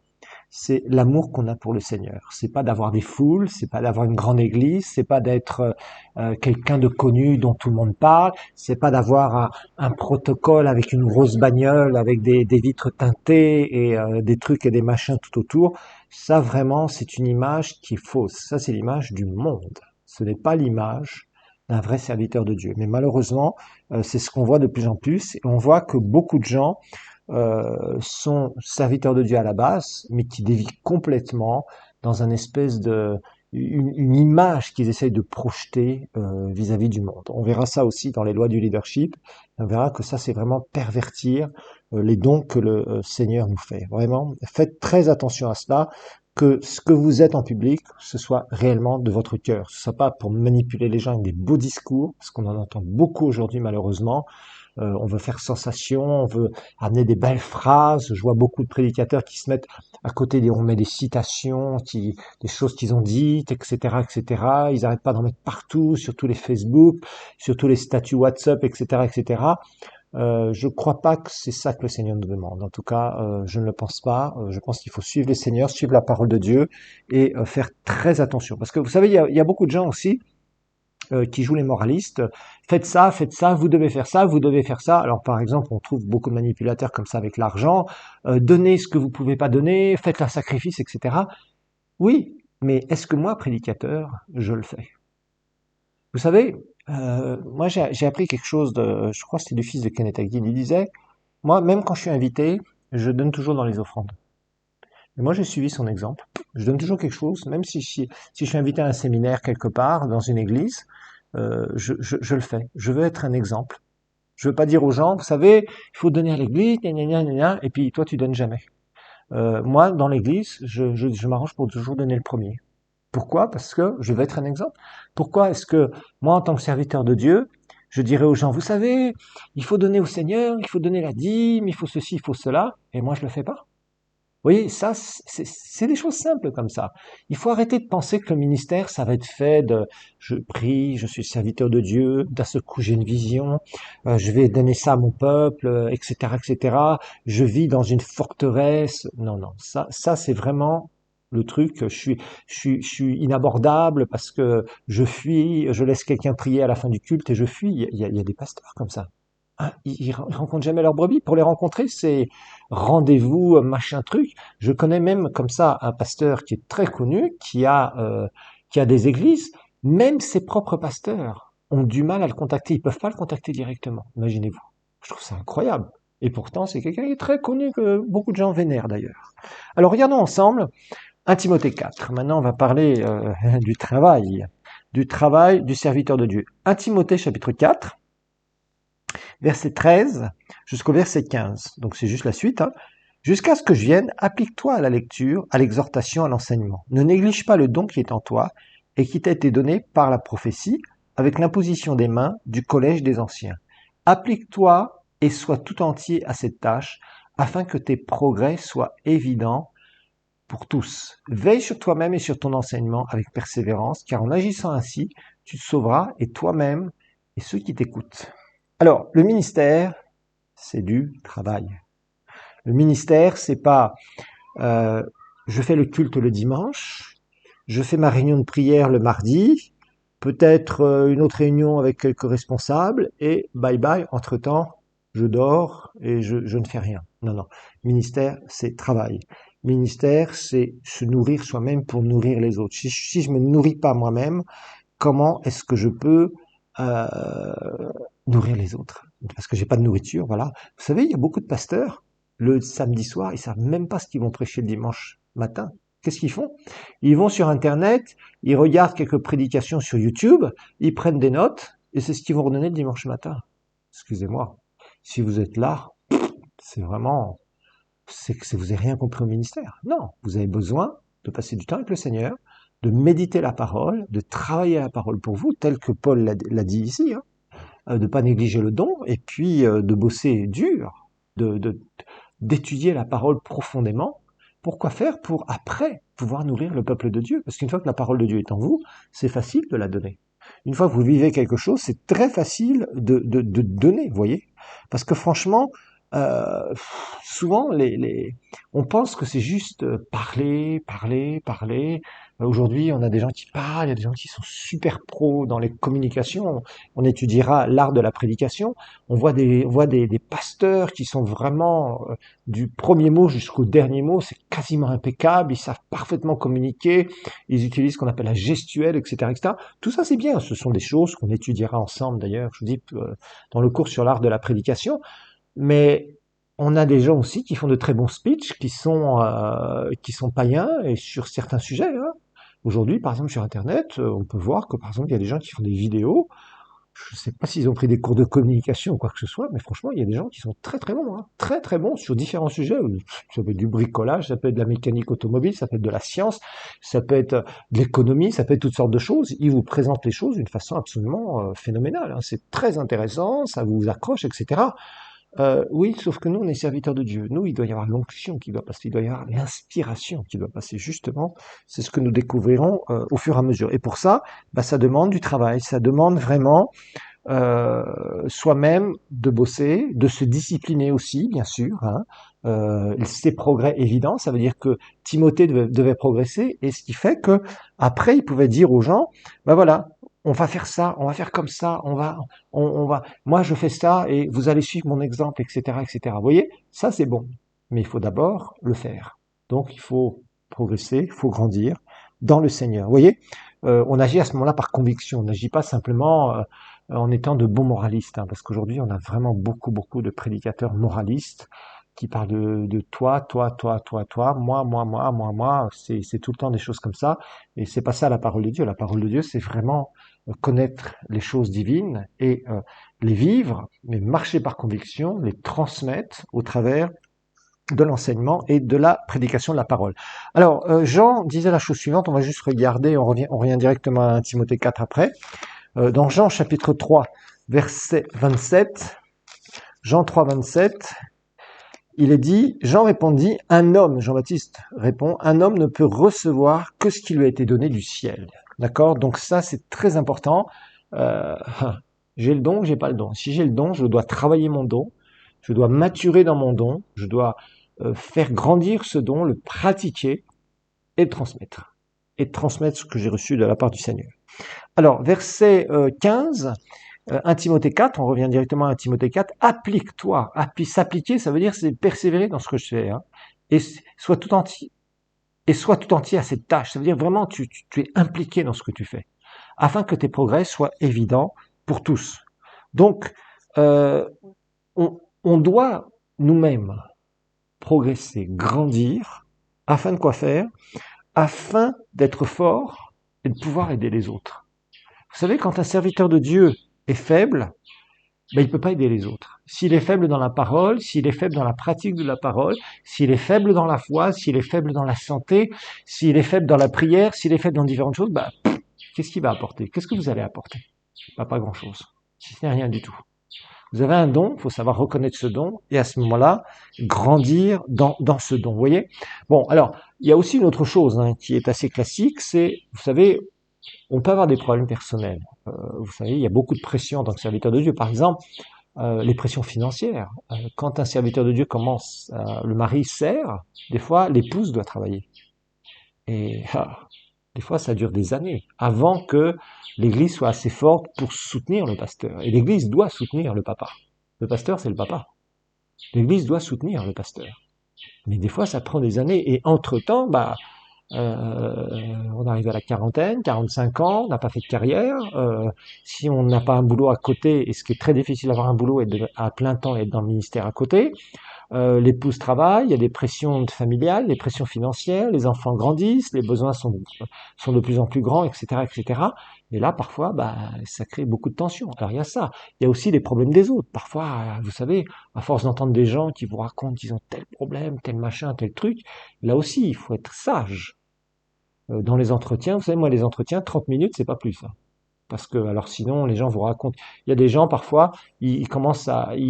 c'est l'amour qu'on a pour le Seigneur. C'est pas d'avoir des foules, c'est pas d'avoir une grande église, c'est pas d'être quelqu'un de connu dont tout le monde parle, c'est pas d'avoir un protocole avec une grosse bagnole, avec des vitres teintées et des trucs et des machins tout autour. Ça vraiment, c'est une image qui est fausse. Ça, c'est l'image du monde. Ce n'est pas l'image d'un vrai serviteur de Dieu. Mais malheureusement, c'est ce qu'on voit de plus en plus. Et on voit que beaucoup de gens sont serviteurs de Dieu à la base, mais qui dévient complètement dans un espèce de une image qu'ils essayent de projeter vis-à-vis du monde. On verra ça aussi dans les lois du leadership. On verra que ça, c'est vraiment pervertir les dons que le Seigneur nous fait. Vraiment, faites très attention à cela, que ce que vous êtes en public, ce soit réellement de votre cœur. Ce soit pas pour manipuler les gens avec des beaux discours, parce qu'on en entend beaucoup aujourd'hui malheureusement. On veut faire sensation, on veut amener des belles phrases. Je vois beaucoup de prédicateurs qui se mettent à côté, on met des citations, des choses qu'ils ont dites, etc., etc. Ils n'arrêtent pas d'en mettre partout, sur tous les Facebook, sur tous les statuts WhatsApp, etc., etc. Je crois pas que c'est ça que le Seigneur nous demande. En tout cas, je ne le pense pas. Je pense qu'il faut suivre le Seigneur, suivre la parole de Dieu et faire très attention. Parce que vous savez, il y a beaucoup de gens aussi qui jouent les moralistes. Faites ça, vous devez faire ça, vous devez faire ça. Alors par exemple, on trouve beaucoup de manipulateurs comme ça avec l'argent. Donnez ce que vous pouvez pas donner, faites un sacrifice, etc. Oui, mais est-ce que moi, prédicateur, je le fais? Vous savez, moi j'ai appris quelque chose de, je crois que c'était du fils de Kenneth Hagin. Il disait, moi, même quand je suis invité, je donne toujours dans les offrandes. Et moi, j'ai suivi son exemple. Je donne toujours quelque chose, même si je suis invité à un séminaire quelque part, dans une église, je le fais. Je veux être un exemple. Je veux pas dire aux gens, vous savez, il faut donner à l'église, gna gna gna gna gna, et puis toi, tu donnes jamais. Moi, dans l'église, je m'arrange pour toujours donner le premier. Pourquoi? Parce que je veux être un exemple. Pourquoi est-ce que moi, en tant que serviteur de Dieu, je dirais aux gens, vous savez, il faut donner au Seigneur, il faut donner la dîme, il faut ceci, il faut cela, et moi, je le fais pas? Vous voyez, ça, c'est des choses simples comme ça. Il faut arrêter de penser que le ministère, ça va être fait de je prie, je suis serviteur de Dieu, d'un seul coup j'ai une vision, je vais donner ça à mon peuple, etc., etc. Je vis dans une forteresse. Non, non, ça c'est vraiment le truc. Je suis inabordable parce que je fuis, je laisse quelqu'un prier à la fin du culte et je fuis. Il y a des pasteurs comme ça. Ah, ils rencontrent jamais leur brebis. Pour les rencontrer, c'est rendez-vous, machin truc. Je connais même comme ça un pasteur qui est très connu, qui a des églises. Même ses propres pasteurs ont du mal à le contacter. Ils peuvent pas le contacter directement. Imaginez-vous. Je trouve ça incroyable. Et pourtant, c'est quelqu'un qui est très connu, que beaucoup de gens vénèrent d'ailleurs. Alors, regardons ensemble 1 Timothée 4. Maintenant, on va parler du travail du serviteur de Dieu. 1 Timothée chapitre 4. Verset 13 jusqu'au verset 15. Donc c'est juste la suite. Hein. Jusqu'à ce que je vienne, applique-toi à la lecture, à l'exhortation, à l'enseignement. Ne néglige pas le don qui est en toi et qui t'a été donné par la prophétie, avec l'imposition des mains du collège des anciens. Applique-toi et sois tout entier à cette tâche, afin que tes progrès soient évidents pour tous. Veille sur toi-même et sur ton enseignement avec persévérance, car en agissant ainsi, tu te sauveras et toi-même et ceux qui t'écoutent. Alors, le ministère, c'est du travail. Le ministère, c'est pas je fais le culte le dimanche, je fais ma réunion de prière le mardi, peut-être une autre réunion avec quelques responsables, et bye bye, entre-temps, je dors et je ne fais rien. Non, non. Ministère, c'est travail. Ministère, c'est se nourrir soi-même pour nourrir les autres. Si je me nourris pas moi-même, comment est-ce que je peux euh, nourrir les autres? Parce que j'ai pas de nourriture, voilà. Vous savez, il y a beaucoup de pasteurs, le samedi soir, ils savent même pas ce qu'ils vont prêcher le dimanche matin. Qu'est-ce qu'ils font? Ils vont sur Internet, ils regardent quelques prédications sur YouTube, ils prennent des notes, et c'est ce qu'ils vont redonner le dimanche matin. Excusez-moi. Si vous êtes là, c'est vraiment, c'est que vous n'avez rien compris au ministère. Non, vous avez besoin de passer du temps avec le Seigneur, de méditer la parole, de travailler la parole pour vous, tel que Paul l'a dit ici, hein, de pas négliger le don, et puis de bosser dur, d'étudier la parole profondément. Pourquoi faire? Pour après pouvoir nourrir le peuple de Dieu. Parce qu'une fois que la parole de Dieu est en vous, c'est facile de la donner. Une fois que vous vivez quelque chose, c'est très facile de donner, vous voyez. Parce que franchement, souvent, on pense que c'est juste parler, parler, parler. Aujourd'hui, on a des gens qui parlent, il y a des gens qui sont super pros dans les communications. On étudiera l'art de la prédication. On voit des pasteurs qui sont vraiment du premier mot jusqu'au dernier mot, c'est quasiment impeccable. Ils savent parfaitement communiquer. Ils utilisent ce qu'on appelle la gestuelle, etc., etc. Tout ça, c'est bien. Ce sont des choses qu'on étudiera ensemble, d'ailleurs. Je vous dis, dans le cours sur l'art de la prédication. Mais on a des gens aussi qui font de très bons speeches, qui sont païens et sur certains sujets. Hein. Aujourd'hui, par exemple, sur Internet, on peut voir que, par exemple, il y a des gens qui font des vidéos. Je ne sais pas s'ils ont pris des cours de communication ou quoi que ce soit, mais franchement, il y a des gens qui sont très très bons, hein, très très bons sur différents sujets. Ça peut être du bricolage, ça peut être de la mécanique automobile, ça peut être de la science, ça peut être de l'économie, ça peut être toutes sortes de choses. Ils vous présentent les choses d'une façon absolument phénoménale, hein. C'est très intéressant, ça vous accroche, etc. Oui, sauf que nous, on est serviteurs de Dieu. Nous, il doit y avoir l'onction qui doit passer, il doit y avoir l'inspiration qui doit passer. Justement, c'est ce que nous découvrirons au fur et à mesure. Et pour ça, bah, ça demande du travail, ça demande vraiment soi-même de bosser, de se discipliner aussi, bien sûr. Hein. C'est progrès évident, ça veut dire que Timothée devait progresser, et ce qui fait que après il pouvait dire aux gens, ben voilà, on va faire ça, on va faire comme ça, moi je fais ça et vous allez suivre mon exemple, etc., etc. Vous voyez, ça c'est bon, mais il faut d'abord le faire. Donc il faut progresser, il faut grandir dans le Seigneur. Vous voyez, on agit à ce moment-là par conviction, on n'agit pas simplement en étant de bons moralistes, hein, parce qu'aujourd'hui on a vraiment beaucoup de prédicateurs moralistes qui parlent de toi, moi, c'est tout le temps des choses comme ça, et c'est pas ça la parole de Dieu. La parole de Dieu, c'est vraiment connaître les choses divines et les vivre, mais marcher par conviction, les transmettre au travers de l'enseignement et de la prédication de la parole. Alors, Jean disait la chose suivante, on va juste regarder, on revient directement à 1 Timothée 4 après. Dans Jean chapitre 3, verset 27, Jean 3, 27, il est dit, Jean répondit, un homme, Jean-Baptiste répond, un homme ne peut recevoir que ce qui lui a été donné du ciel. D'accord? Donc ça, c'est très important. Euh, j'ai le don, j'ai pas le don. Si j'ai le don, je dois travailler mon don, je dois maturer dans mon don, je dois faire grandir ce don, le pratiquer et le transmettre. Et transmettre ce que j'ai reçu de la part du Seigneur. Alors, verset 15, 1 Timothée 4, on revient directement à 1 Timothée 4, applique-toi. S'appliquer, ça veut dire c'est persévérer dans ce que je fais. Hein, et sois tout entier. Et sois tout entier à cette tâche. Ça veut dire vraiment tu es impliqué dans ce que tu fais. Afin que tes progrès soient évidents pour tous. Donc, on doit nous-mêmes progresser, grandir, afin de quoi faire? Afin d'être fort et de pouvoir aider les autres. Vous savez, quand un serviteur de Dieu est faible, ben, il ne peut pas aider les autres. S'il est faible dans la parole, s'il est faible dans la pratique de la parole, s'il est faible dans la foi, s'il est faible dans la santé, s'il est faible dans la prière, s'il est faible dans différentes choses, ben, qu'est-ce qu'il va apporter? Qu'est-ce que vous allez apporter? Pas grand-chose. Si ce n'est rien du tout. Vous avez un don, il faut savoir reconnaître ce don, et à ce moment-là, grandir dans ce don. Vous voyez? Bon, alors, il y a aussi une autre chose hein, qui est assez classique, c'est, vous savez, on peut avoir des problèmes personnels. Vous savez, il y a beaucoup de pression en tant que serviteur de Dieu. Par exemple, les pressions financières. Quand un serviteur de Dieu commence, le mari sert, des fois l'épouse doit travailler. Et des fois ça dure des années avant que l'Église soit assez forte pour soutenir le pasteur. Et l'Église doit soutenir le papa. Le pasteur, c'est le papa. L'Église doit soutenir le pasteur. Mais des fois ça prend des années. Et entre-temps, on arrive à la quarantaine, 45 ans, on n'a pas fait de carrière. Si on n'a pas un boulot à côté, et ce qui est très difficile d'avoir un boulot et à plein temps et être dans le ministère à côté, l'épouse travaille, il y a des pressions familiales, des pressions financières, les enfants grandissent, les besoins sont de plus en plus grands, etc., etc. Et là, parfois, ça crée beaucoup de tensions. Alors il y a ça. Il y a aussi les problèmes des autres. Parfois, vous savez, à force d'entendre des gens qui vous racontent qu'ils ont tel problème, tel machin, tel truc, là aussi, il faut être sage dans les entretiens. Vous savez, moi, les entretiens, 30 minutes, c'est pas plus. Hein. Parce que, alors sinon, les gens vous racontent. Il y a des gens, parfois, ils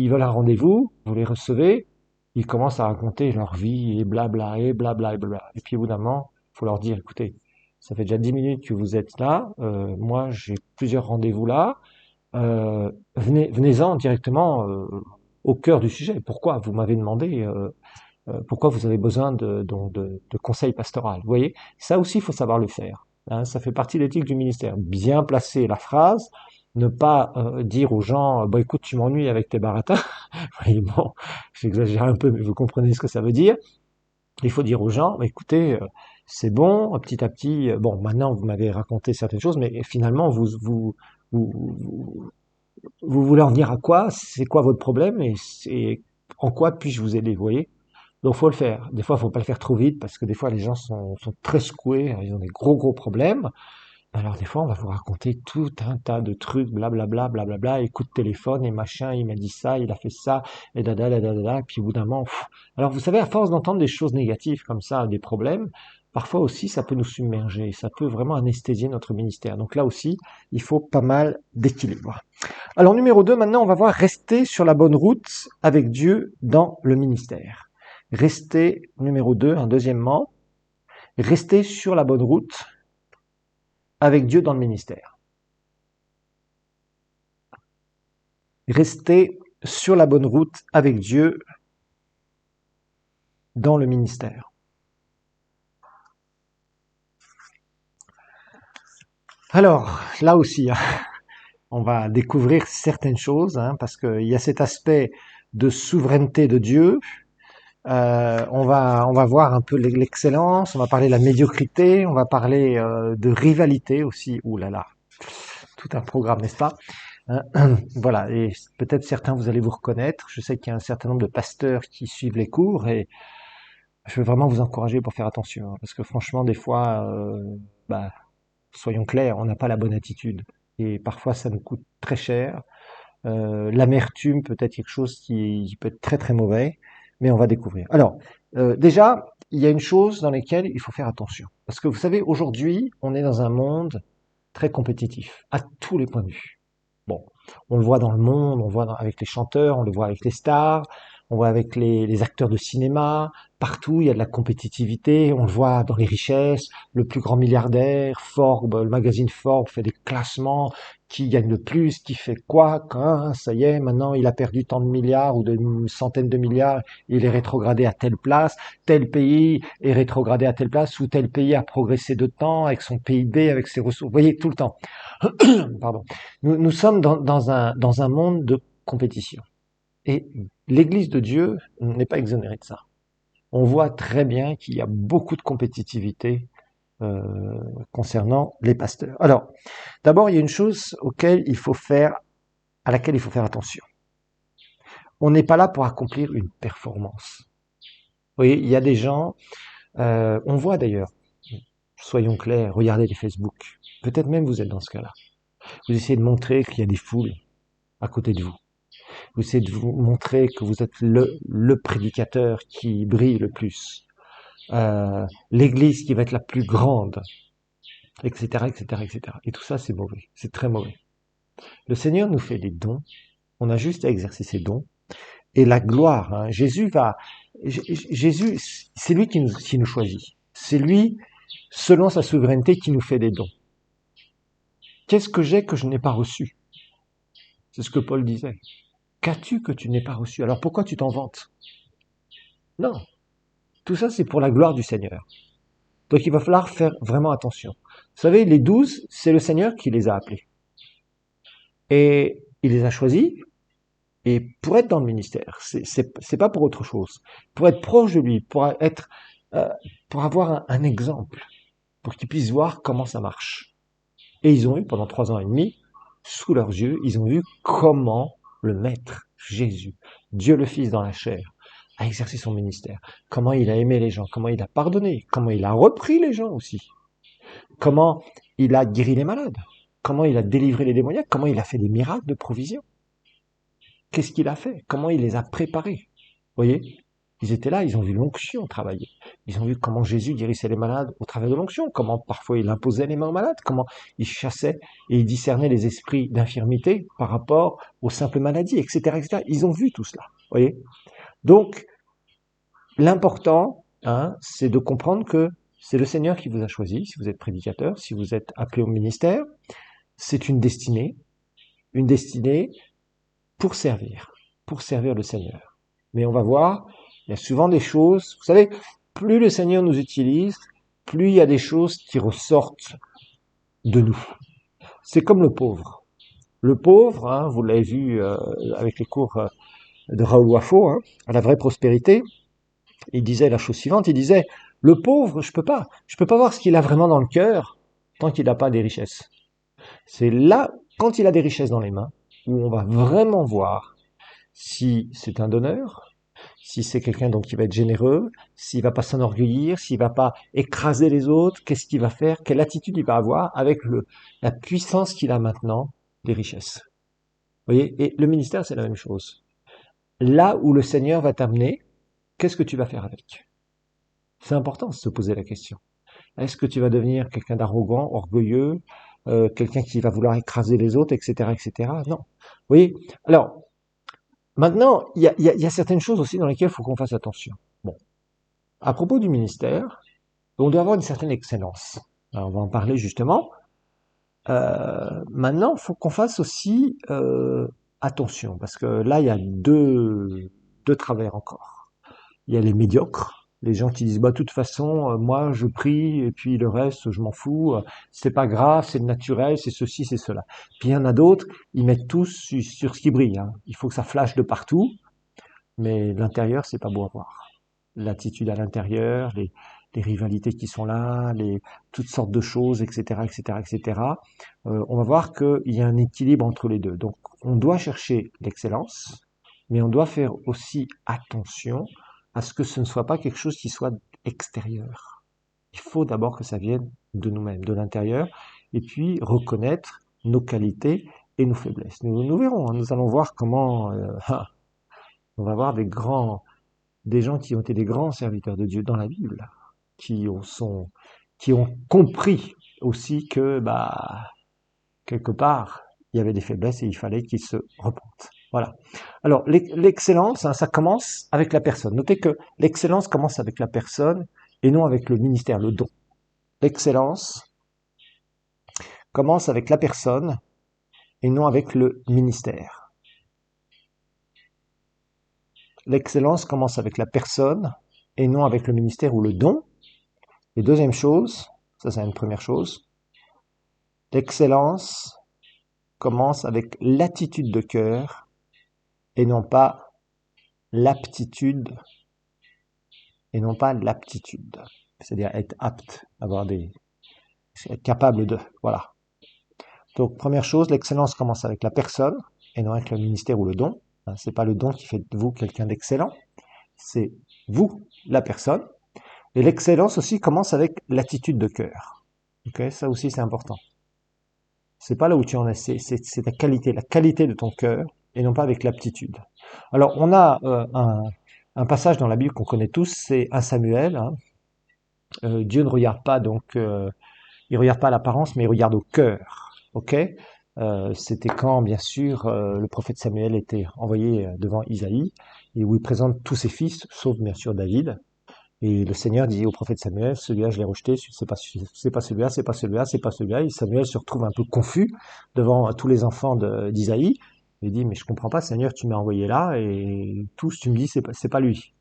veulent un rendez-vous, vous les recevez, ils commencent à raconter leur vie, et blabla, et blabla, et blabla. Et puis, au bout d'un moment, il faut leur dire, écoutez, ça fait déjà 10 minutes que vous êtes là, moi, j'ai plusieurs rendez-vous là, venez-en directement au cœur du sujet. Pourquoi? Vous m'avez demandé, pourquoi vous avez besoin de conseils pastoral. Vous voyez, ça aussi, il faut savoir le faire. Hein, ça fait partie de l'éthique du ministère. Bien placer la phrase, ne pas dire aux gens, bon écoute, tu m'ennuies avec tes baratins. Oui, bon, j'exagère un peu, mais vous comprenez ce que ça veut dire. Il faut dire aux gens, écoutez, c'est bon, petit à petit, bon, maintenant vous m'avez raconté certaines choses, mais finalement, vous, vous voulez en venir à quoi? C'est quoi votre problème et en quoi puis-je vous aider? Vous voyez? Donc faut le faire. Des fois, faut pas le faire trop vite parce que des fois les gens sont très secoués, ils ont des gros problèmes. Alors des fois, on va vous raconter tout un tas de trucs, blablabla, blablabla, et coups de téléphone et machin, il m'a dit ça, il a fait ça, et dada, dada, dada, et puis au bout d'un moment, alors vous savez, à force d'entendre des choses négatives comme ça, des problèmes, parfois aussi ça peut nous submerger, ça peut vraiment anesthésier notre ministère. Donc là aussi, il faut pas mal d'équilibre. Alors numéro 2, maintenant on va voir rester sur la bonne route avec Dieu dans le ministère. Rester, numéro 2, deuxièmement, rester sur la bonne route avec Dieu dans le ministère. Rester sur la bonne route avec Dieu dans le ministère. Alors, là aussi, on va découvrir certaines choses, parce qu'il y a cet aspect de souveraineté de Dieu. On va voir un peu l'excellence, on va parler de la médiocrité, on va parler de rivalité aussi. Ouh là là, tout un programme, n'est-ce pas? Voilà, et peut-être certains vous allez vous reconnaître. Je sais qu'il y a un certain nombre de pasteurs qui suivent les cours et je veux vraiment vous encourager pour faire attention, parce que franchement, des fois, bah, soyons clairs, on n'a pas la bonne attitude. Et parfois, ça nous coûte très cher. L'amertume peut être quelque chose qui peut être très mauvais, mais on va découvrir. Alors, déjà, il y a une chose dans laquelle il faut faire attention. Parce que vous savez, aujourd'hui, on est dans un monde très compétitif, à tous les points de vue. Bon, on le voit dans le monde, on le voit avec les chanteurs, on le voit avec les stars, on le voit avec les acteurs de cinéma, partout il y a de la compétitivité, on le voit dans les richesses, le plus grand milliardaire, Forbes, le magazine Forbes fait des classements, qui gagne le plus, qui fait quoi, quand, ça y est, maintenant il a perdu tant de milliards ou de centaines de milliards, il est rétrogradé à telle place, tel pays est rétrogradé à telle place, ou tel pays a progressé de temps avec son PIB, avec ses ressources, vous voyez, tout le temps. Pardon. Nous sommes dans un monde de compétition. Et l'Église de Dieu n'est pas exonérée de ça. On voit très bien qu'il y a beaucoup de compétitivité concernant les pasteurs. Alors, d'abord, il y a une chose à laquelle il faut faire attention. On n'est pas là pour accomplir une performance. Vous voyez, il y a des gens, on voit d'ailleurs, soyons clairs, regardez les Facebook. Peut-être même vous êtes dans ce cas-là. Vous essayez de montrer qu'il y a des foules à côté de vous. Vous essayez de vous montrer que vous êtes le prédicateur qui brille le plus, l'église qui va être la plus grande, etc., etc., etc. Et tout ça, c'est mauvais, c'est très mauvais. Le Seigneur nous fait des dons, on a juste à exercer ces dons, et la gloire, Jésus, c'est lui qui nous choisit, c'est lui, selon sa souveraineté, qui nous fait des dons. Qu'est-ce que j'ai que je n'ai pas reçu? C'est ce que Paul disait. Qu'as-tu que tu n'aies pas reçu? Alors pourquoi tu t'en vantes? Non, tout ça, c'est pour la gloire du Seigneur. Donc il va falloir faire vraiment attention. Vous savez, les 12, c'est le Seigneur qui les a appelés. Et il les a choisis, et pour être dans le ministère, c'est pas pour autre chose. Pour être proche de lui, euh, pour avoir un exemple, pour qu'ils puissent voir comment ça marche. Et ils ont eu, pendant 3 ans et demi, sous leurs yeux, ils ont vu comment le Maître, Jésus, Dieu le Fils dans la chair, a exercé son ministère. Comment il a aimé les gens, comment il a pardonné, comment il a repris les gens aussi. Comment il a guéri les malades, comment il a délivré les démoniaques, comment il a fait des miracles de provision. Qu'est-ce qu'il a fait? Comment il les a préparés? Vous voyez? Ils étaient là, ils ont vu l'onction travailler. Ils ont vu comment Jésus guérissait les malades au travers de l'onction, comment parfois il imposait les mains aux malades, comment il chassait et il discernait les esprits d'infirmité par rapport aux simples maladies, etc., etc. Ils ont vu tout cela. Vous voyez? Donc, l'important, c'est de comprendre que c'est le Seigneur qui vous a choisi, si vous êtes prédicateur, si vous êtes appelé au ministère. C'est une destinée pour servir le Seigneur. Mais on va voir, il y a souvent des choses, vous savez, plus le Seigneur nous utilise, plus il y a des choses qui ressortent de nous. C'est comme le pauvre. Le pauvre, vous l'avez vu avec les cours de Raoul Wafo, à la vraie prospérité, il disait la chose suivante, il disait, le pauvre, je peux pas voir ce qu'il a vraiment dans le cœur tant qu'il n'a pas des richesses. C'est là, quand il a des richesses dans les mains, où on va vraiment voir si c'est un donneur, Si c'est quelqu'un donc qui va être généreux, s'il va pas s'enorgueillir, s'il va pas écraser les autres, qu'est-ce qu'il va faire? Quelle attitude il va avoir avec la puissance qu'il a maintenant des richesses? Vous voyez? Et le ministère, c'est la même chose. Là où le Seigneur va t'amener, qu'est-ce que tu vas faire avec? C'est important de se poser la question. Est-ce que tu vas devenir quelqu'un d'arrogant, orgueilleux, quelqu'un qui va vouloir écraser les autres, etc., etc.? Non. Vous voyez? Alors, maintenant, il y a certaines choses aussi dans lesquelles il faut qu'on fasse attention. Bon. À propos du ministère, on doit avoir une certaine excellence. Alors, on va en parler justement. Maintenant, il faut qu'on fasse aussi attention, parce que là, il y a deux travers encore. Il y a les médiocres, les gens qui disent bah de toute façon, moi je prie et puis le reste je m'en fous, c'est pas grave, c'est le naturel, c'est ceci, c'est cela. Puis il y en a d'autres, ils mettent tout sur ce qui brille. Hein. Il faut que ça flash de partout, mais l'intérieur c'est pas beau à voir. L'attitude à l'intérieur, les rivalités qui sont là, toutes sortes de choses, etc., etc., etc. On va voir qu'il y a un équilibre entre les deux. Donc on doit chercher l'excellence, mais on doit faire aussi attention à ce que ce ne soit pas quelque chose qui soit extérieur. Il faut d'abord que ça vienne de nous-mêmes, de l'intérieur, et puis reconnaître nos qualités et nos faiblesses. Nous verrons, hein, nous allons voir comment on va voir des gens qui ont été des grands serviteurs de Dieu dans la Bible, qui ont compris aussi que, bah, quelque part, il y avait des faiblesses et il fallait qu'ils se repentent. Voilà. Alors, l'excellence, hein, ça commence avec la personne. Notez que l'excellence commence avec la personne et non avec le ministère, le don. L'excellence commence avec la personne et non avec le ministère. L'excellence commence avec la personne et non avec le ministère ou le don. Et deuxième chose, ça c'est une première chose, l'excellence commence avec l'attitude de cœur et non pas l'aptitude et non pas l'aptitude. C'est-à-dire être apte, être capable de, voilà. Donc première chose, l'excellence commence avec la personne et non avec le ministère ou le don. C'est pas le don qui fait de vous quelqu'un d'excellent, c'est vous, la personne. Et l'excellence aussi commence avec l'attitude de cœur. Ok, ça aussi c'est important. C'est pas là où tu en es, c'est ta qualité, la qualité de ton cœur, et non pas avec l'aptitude. Alors on a un passage dans la Bible qu'on connaît tous, c'est 1 Samuel. Hein. Dieu ne regarde pas il regarde pas l'apparence, mais il regarde au cœur. Ok. C'était quand, bien sûr, le prophète Samuel était envoyé devant Isaïe et où il présente tous ses fils, sauf bien sûr David. Et le Seigneur dit au prophète Samuel, celui-là je l'ai rejeté, c'est pas celui-là, c'est pas celui-là, c'est pas celui-là. Et Samuel se retrouve un peu confus devant tous les enfants d'Isaïe. Il dit, mais je comprends pas, Seigneur, tu m'as envoyé là et tous, tu me dis, c'est pas lui.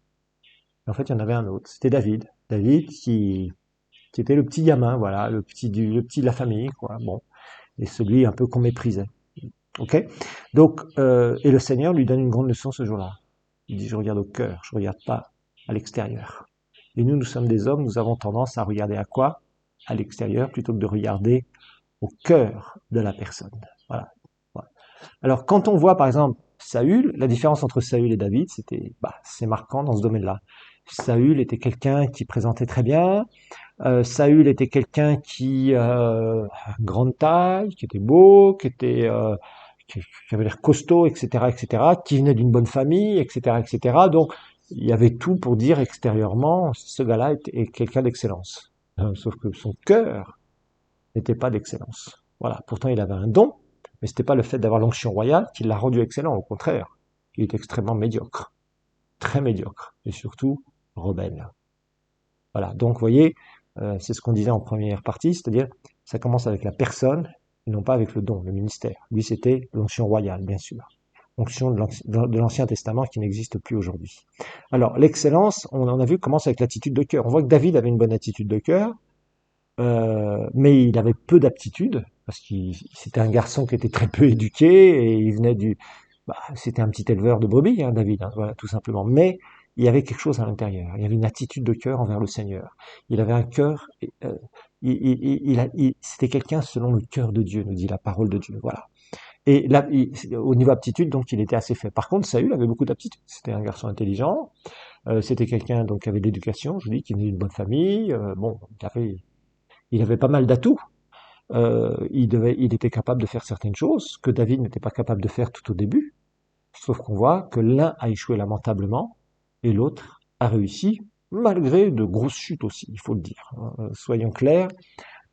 Et en fait, il y en avait un autre, c'était David. David qui était le petit gamin, voilà, le petit de la famille, quoi. Bon, et celui un peu qu'on méprisait. Ok. Donc, et le Seigneur lui donne une grande leçon ce jour-là. Il dit, je regarde au cœur, je regarde pas à l'extérieur. Et nous sommes des hommes, nous avons tendance à regarder à quoi? À l'extérieur, plutôt que de regarder au cœur de la personne. Voilà. Voilà. Alors, quand on voit, par exemple, Saül, la différence entre Saül et David, c'est marquant dans ce domaine-là. Saül était quelqu'un qui présentait très bien. Saül était quelqu'un qui grande taille, qui était beau, qui avait l'air costaud, etc., etc., qui venait d'une bonne famille, etc., etc. Donc, il y avait tout pour dire extérieurement, ce gars-là est quelqu'un d'excellence. Sauf que son cœur n'était pas d'excellence. Voilà. Pourtant, il avait un don, mais c'était pas le fait d'avoir l'onction royale qui l'a rendu excellent. Au contraire, il est extrêmement médiocre, très médiocre, et surtout rebelle. Voilà. Donc, vous voyez, c'est ce qu'on disait en première partie, c'est-à-dire, ça commence avec la personne, et non pas avec le don, le ministère. Lui, c'était l'onction royale, bien sûr. Onction de l'Ancien Testament qui n'existe plus aujourd'hui. Alors, l'excellence, on en a vu, commence avec l'attitude de cœur. On voit que David avait une bonne attitude de cœur, mais il avait peu d'aptitude, parce qu'il c'était un garçon qui était très peu éduqué, et il venait c'était un petit éleveur de brebis, hein, David, hein, voilà, tout simplement. Mais il y avait quelque chose à l'intérieur. Il y avait une attitude de cœur envers le Seigneur. Il avait un cœur, c'était quelqu'un selon le cœur de Dieu, nous dit la parole de Dieu. Voilà. Et là, au niveau aptitude, donc, il était assez faible. Par contre, Saül avait beaucoup d'aptitude. C'était un garçon intelligent. C'était quelqu'un donc qui avait de l'éducation. Je vous dis, qui venait d'une bonne famille. Bon, il avait pas mal d'atouts. Il était capable de faire certaines choses que David n'était pas capable de faire tout au début. Sauf qu'on voit que l'un a échoué lamentablement et l'autre a réussi, malgré de grosses chutes aussi, il faut le dire. Soyons clairs,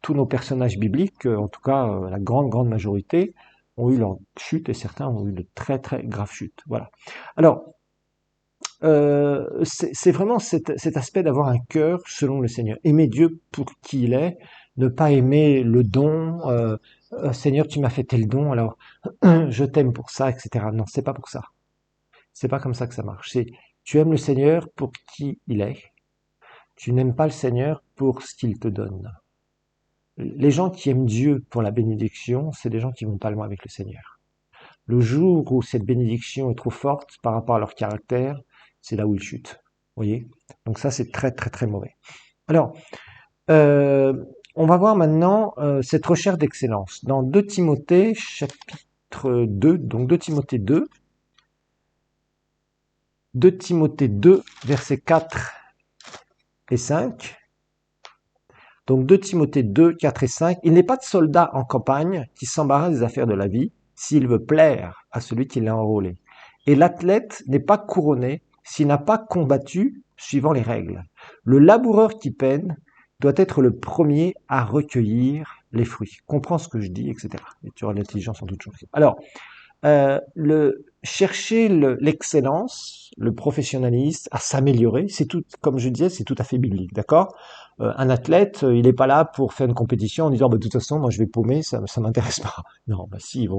tous nos personnages bibliques, en tout cas la grande majorité, ont eu leur chute et certains ont eu de très très graves chutes. Voilà. Alors, c'est vraiment cet aspect d'avoir un cœur selon le Seigneur. Aimer Dieu pour qui il est, ne pas aimer le don. Seigneur, tu m'as fait tel don, alors je t'aime pour ça, etc. Non, c'est pas pour ça. C'est pas comme ça que ça marche. C'est tu aimes le Seigneur pour qui il est. Tu n'aimes pas le Seigneur pour ce qu'il te donne. Les gens qui aiment Dieu pour la bénédiction, c'est des gens qui vont pas loin avec le Seigneur. Le jour où cette bénédiction est trop forte par rapport à leur caractère, c'est là où ils chutent. Vous voyez? Donc ça, c'est très très très mauvais. Alors, euh, on va voir maintenant cette recherche d'excellence. Dans 2 Timothée, chapitre 2, donc 2 Timothée 2, 2 Timothée 2, versets 4 et 5. Donc 2 Timothée 2, 4 et 5. Il n'est pas de soldat en campagne qui s'embarrasse des affaires de la vie s'il veut plaire à celui qui l'a enrôlé. Et l'athlète n'est pas couronné s'il n'a pas combattu suivant les règles. Le laboureur qui peine doit être le premier à recueillir les fruits. Comprends ce que je dis, etc. Et tu auras l'intelligence en toute chose. Alors, chercher l'excellence, le professionnalisme, à s'améliorer, c'est tout, comme je disais, c'est tout à fait biblique, d'accord? Un athlète, il n'est pas là pour faire une compétition en disant, bah, de toute façon, moi je vais paumer, ça m'intéresse pas. Non, bah, s'il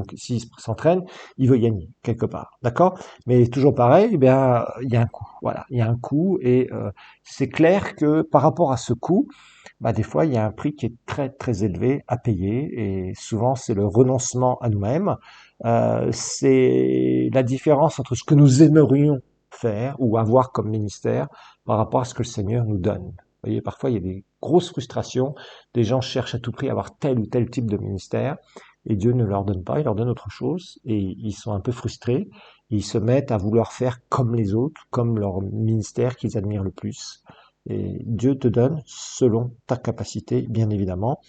s'entraîne, il veut gagner quelque part, d'accord? Mais toujours pareil, eh bien, il y a un coût, voilà, il y a un coût et c'est clair que par rapport à ce coût, bah, des fois, il y a un prix qui est très très élevé à payer et souvent c'est le renoncement à nous-mêmes. C'est la différence entre ce que nous aimerions faire ou avoir comme ministère par rapport à ce que le Seigneur nous donne. Vous voyez, parfois il y a des grosses frustrations, des gens cherchent à tout prix à avoir tel ou tel type de ministère et Dieu ne leur donne pas, il leur donne autre chose et ils sont un peu frustrés, ils se mettent à vouloir faire comme les autres, comme leur ministère qu'ils admirent le plus. Et Dieu te donne selon ta capacité, bien évidemment.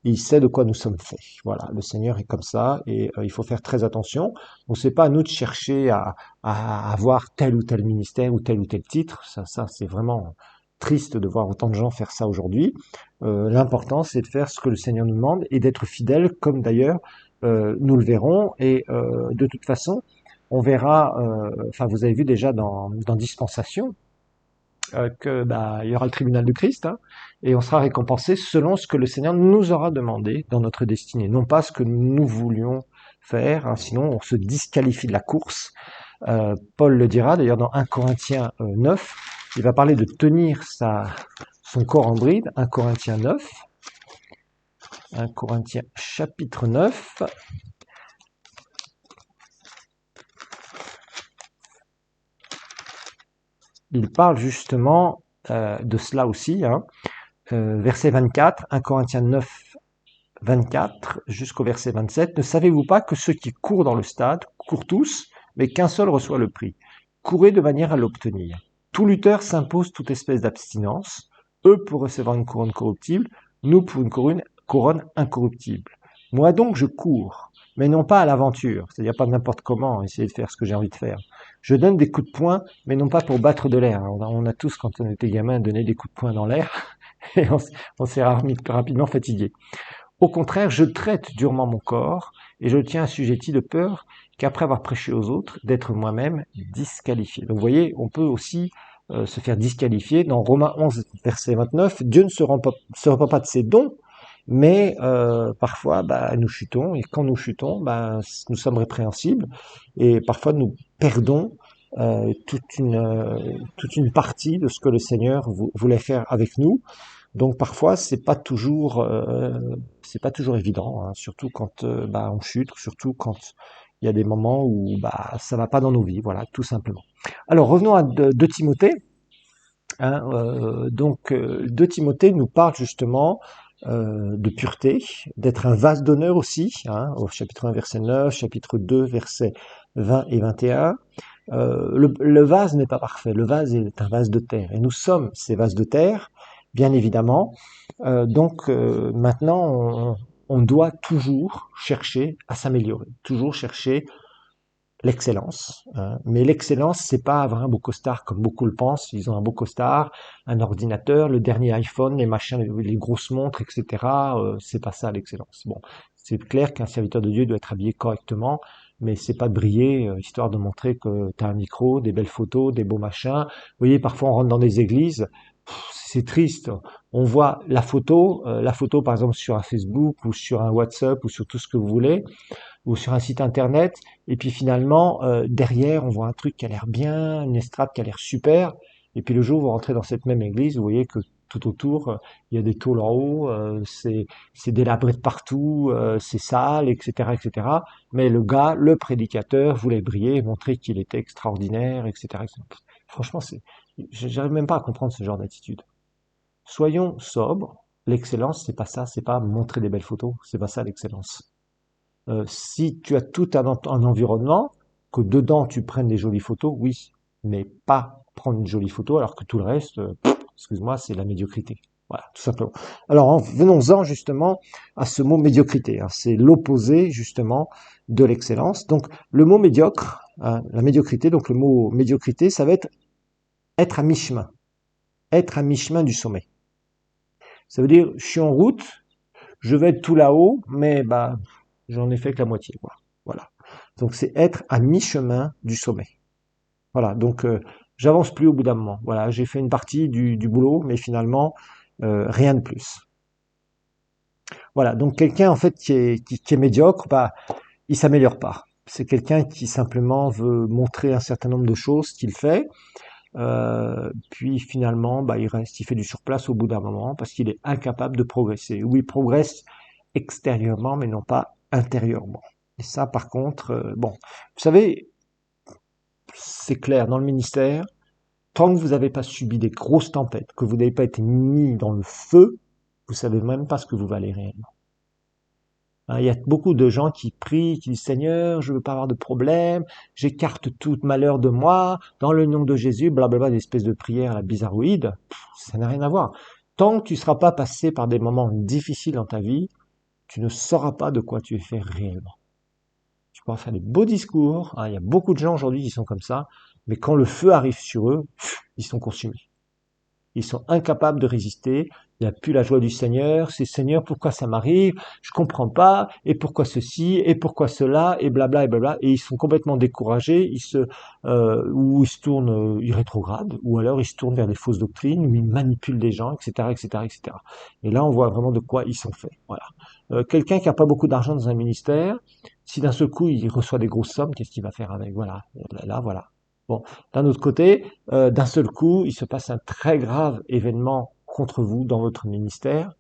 Il sait de quoi nous sommes faits. Voilà, le Seigneur est comme ça et il faut faire très attention. Donc c'est pas à nous de chercher à avoir tel ou tel ministère ou tel titre. Ça c'est vraiment triste de voir autant de gens faire ça aujourd'hui. L'important c'est de faire ce que le Seigneur nous demande et d'être fidèle, comme d'ailleurs nous le verrons. Et de toute façon, on verra. Enfin, vous avez vu déjà dans Dispensation que bah, il y aura le tribunal du Christ, hein, et on sera récompensé selon ce que le Seigneur nous aura demandé dans notre destinée, non pas ce que nous voulions faire, hein, sinon on se disqualifie de la course. Paul le dira d'ailleurs dans 1 Corinthiens 9, il va parler de tenir son corps en bride, 1 Corinthiens 9, 1 Corinthiens chapitre 9, il parle justement de cela aussi, hein. Verset 24, 1 Corinthiens 9, 24 jusqu'au verset 27. Ne savez-vous pas que ceux qui courent dans le stade courent tous, mais qu'un seul reçoit le prix? Courez de manière à l'obtenir. Tout lutteur s'impose toute espèce d'abstinence, eux pour recevoir une couronne corruptible, nous pour une couronne incorruptible. Moi donc je cours, mais non pas à l'aventure, c'est-à-dire pas n'importe comment, essayer de faire ce que j'ai envie de faire. Je donne des coups de poing, mais non pas pour battre de l'air. On a tous, quand on était gamin, donné des coups de poing dans l'air, et on s'est rapidement fatigué. Au contraire, je traite durement mon corps et je le tiens assujetti de peur qu'après avoir prêché aux autres, d'être moi-même disqualifié. Donc vous voyez, on peut aussi se faire disqualifier. Dans Romains 11, verset 29, Dieu ne se repent pas de ses dons, mais parfois bah, nous chutons, et quand nous chutons, bah, nous sommes répréhensibles, et parfois nous perdons toute une partie de ce que le Seigneur voulait faire avec nous. Donc parfois c'est pas toujours évident, hein, surtout quand bah, on chute, surtout quand il y a des moments où bah ça va pas dans nos vies, voilà, tout simplement. Alors revenons à 2 Timothée. Hein, 2 Timothée nous parle justement de pureté, d'être un vase d'honneur aussi, hein, au chapitre 1, verset 9, chapitre 2, versets 20 et 21. Le vase n'est pas parfait, le vase est un vase de terre, et nous sommes ces vases de terre, bien évidemment. Maintenant, on doit toujours chercher à s'améliorer, toujours chercher l'excellence, hein. Mais l'excellence, c'est pas avoir un beau costard comme beaucoup le pensent. Ils ont un beau costard, un ordinateur, le dernier iPhone, les machins, les grosses montres, etc. C'est pas ça l'excellence. Bon, c'est clair qu'un serviteur de Dieu doit être habillé correctement, mais c'est pas de briller histoire de montrer que tu as un micro, des belles photos, des beaux machins. Vous voyez, parfois on rentre dans des églises, c'est triste. On voit la photo par exemple sur un Facebook ou sur un WhatsApp ou sur tout ce que vous voulez ou sur un site internet, et puis finalement, derrière, on voit un truc qui a l'air bien, une estrade qui a l'air super, et puis le jour où vous rentrez dans cette même église, vous voyez que tout autour, il y a des tôles en haut, c'est délabré de partout, c'est sale, etc., etc. Mais le gars, le prédicateur, voulait briller, montrer qu'il était extraordinaire, etc., etc. Franchement, j'arrive même pas à comprendre ce genre d'attitude. Soyons sobres. L'excellence, c'est pas ça, c'est pas montrer des belles photos, c'est pas ça l'excellence. Si tu as tout un environnement, que dedans tu prennes des jolies photos, oui, mais pas prendre une jolie photo alors que tout le reste, excuse-moi, c'est la médiocrité. Voilà, tout simplement. Alors, venons-en justement à ce mot médiocrité, hein. C'est l'opposé justement de l'excellence. Donc, le mot médiocre, hein, la médiocrité, donc le mot médiocrité, ça va être à mi-chemin, être à mi-chemin du sommet. Ça veut dire, je suis en route, je vais être tout là-haut, mais bah, j'en ai fait que la moitié, quoi. Voilà. Donc c'est être à mi-chemin du sommet. Voilà. Donc j'avance plus au bout d'un moment. Voilà, j'ai fait une partie du boulot, mais finalement rien de plus. Voilà. Donc quelqu'un en fait qui est médiocre, bah il s'améliore pas. C'est quelqu'un qui simplement veut montrer un certain nombre de choses qu'il fait. Puis finalement, bah, il fait du surplace au bout d'un moment parce qu'il est incapable de progresser. Oui, il progresse extérieurement, mais non pas intérieurement. Et ça, par contre, bon, vous savez, c'est clair, dans le ministère, tant que vous n'avez pas subi des grosses tempêtes, que vous n'avez pas été mis dans le feu, vous savez même pas ce que vous valez réellement. Hein, il y a beaucoup de gens qui prient, qui disent Seigneur, je veux pas avoir de problème, j'écarte tout malheur de moi, dans le nom de Jésus, blablabla, des espèces de prières à la bizarroïde. Ça n'a rien à voir. Tant que tu ne seras pas passé par des moments difficiles dans ta vie, tu ne sauras pas de quoi tu es fait réellement. Tu pourras faire des beaux discours, hein, il y a beaucoup de gens aujourd'hui qui sont comme ça, mais quand le feu arrive sur eux, ils sont consumés. Ils sont incapables de résister. Il n'y a plus la joie du Seigneur. C'est Seigneur, pourquoi ça m'arrive? Je comprends pas. Et pourquoi ceci? Et pourquoi cela? Et blabla et blabla. Et ils sont complètement découragés. Ou ils se tournent, ils rétrogradent, ou alors ils se tournent vers des fausses doctrines, ou ils manipulent des gens, etc., etc., etc. Et là, on voit vraiment de quoi ils sont faits. Voilà. Quelqu'un qui n'a pas beaucoup d'argent dans un ministère, si d'un seul coup il reçoit des grosses sommes, qu'est-ce qu'il va faire avec? Voilà. Là, voilà. Bon, d'un autre côté, d'un seul coup, il se passe un très grave événement contre vous dans votre ministère.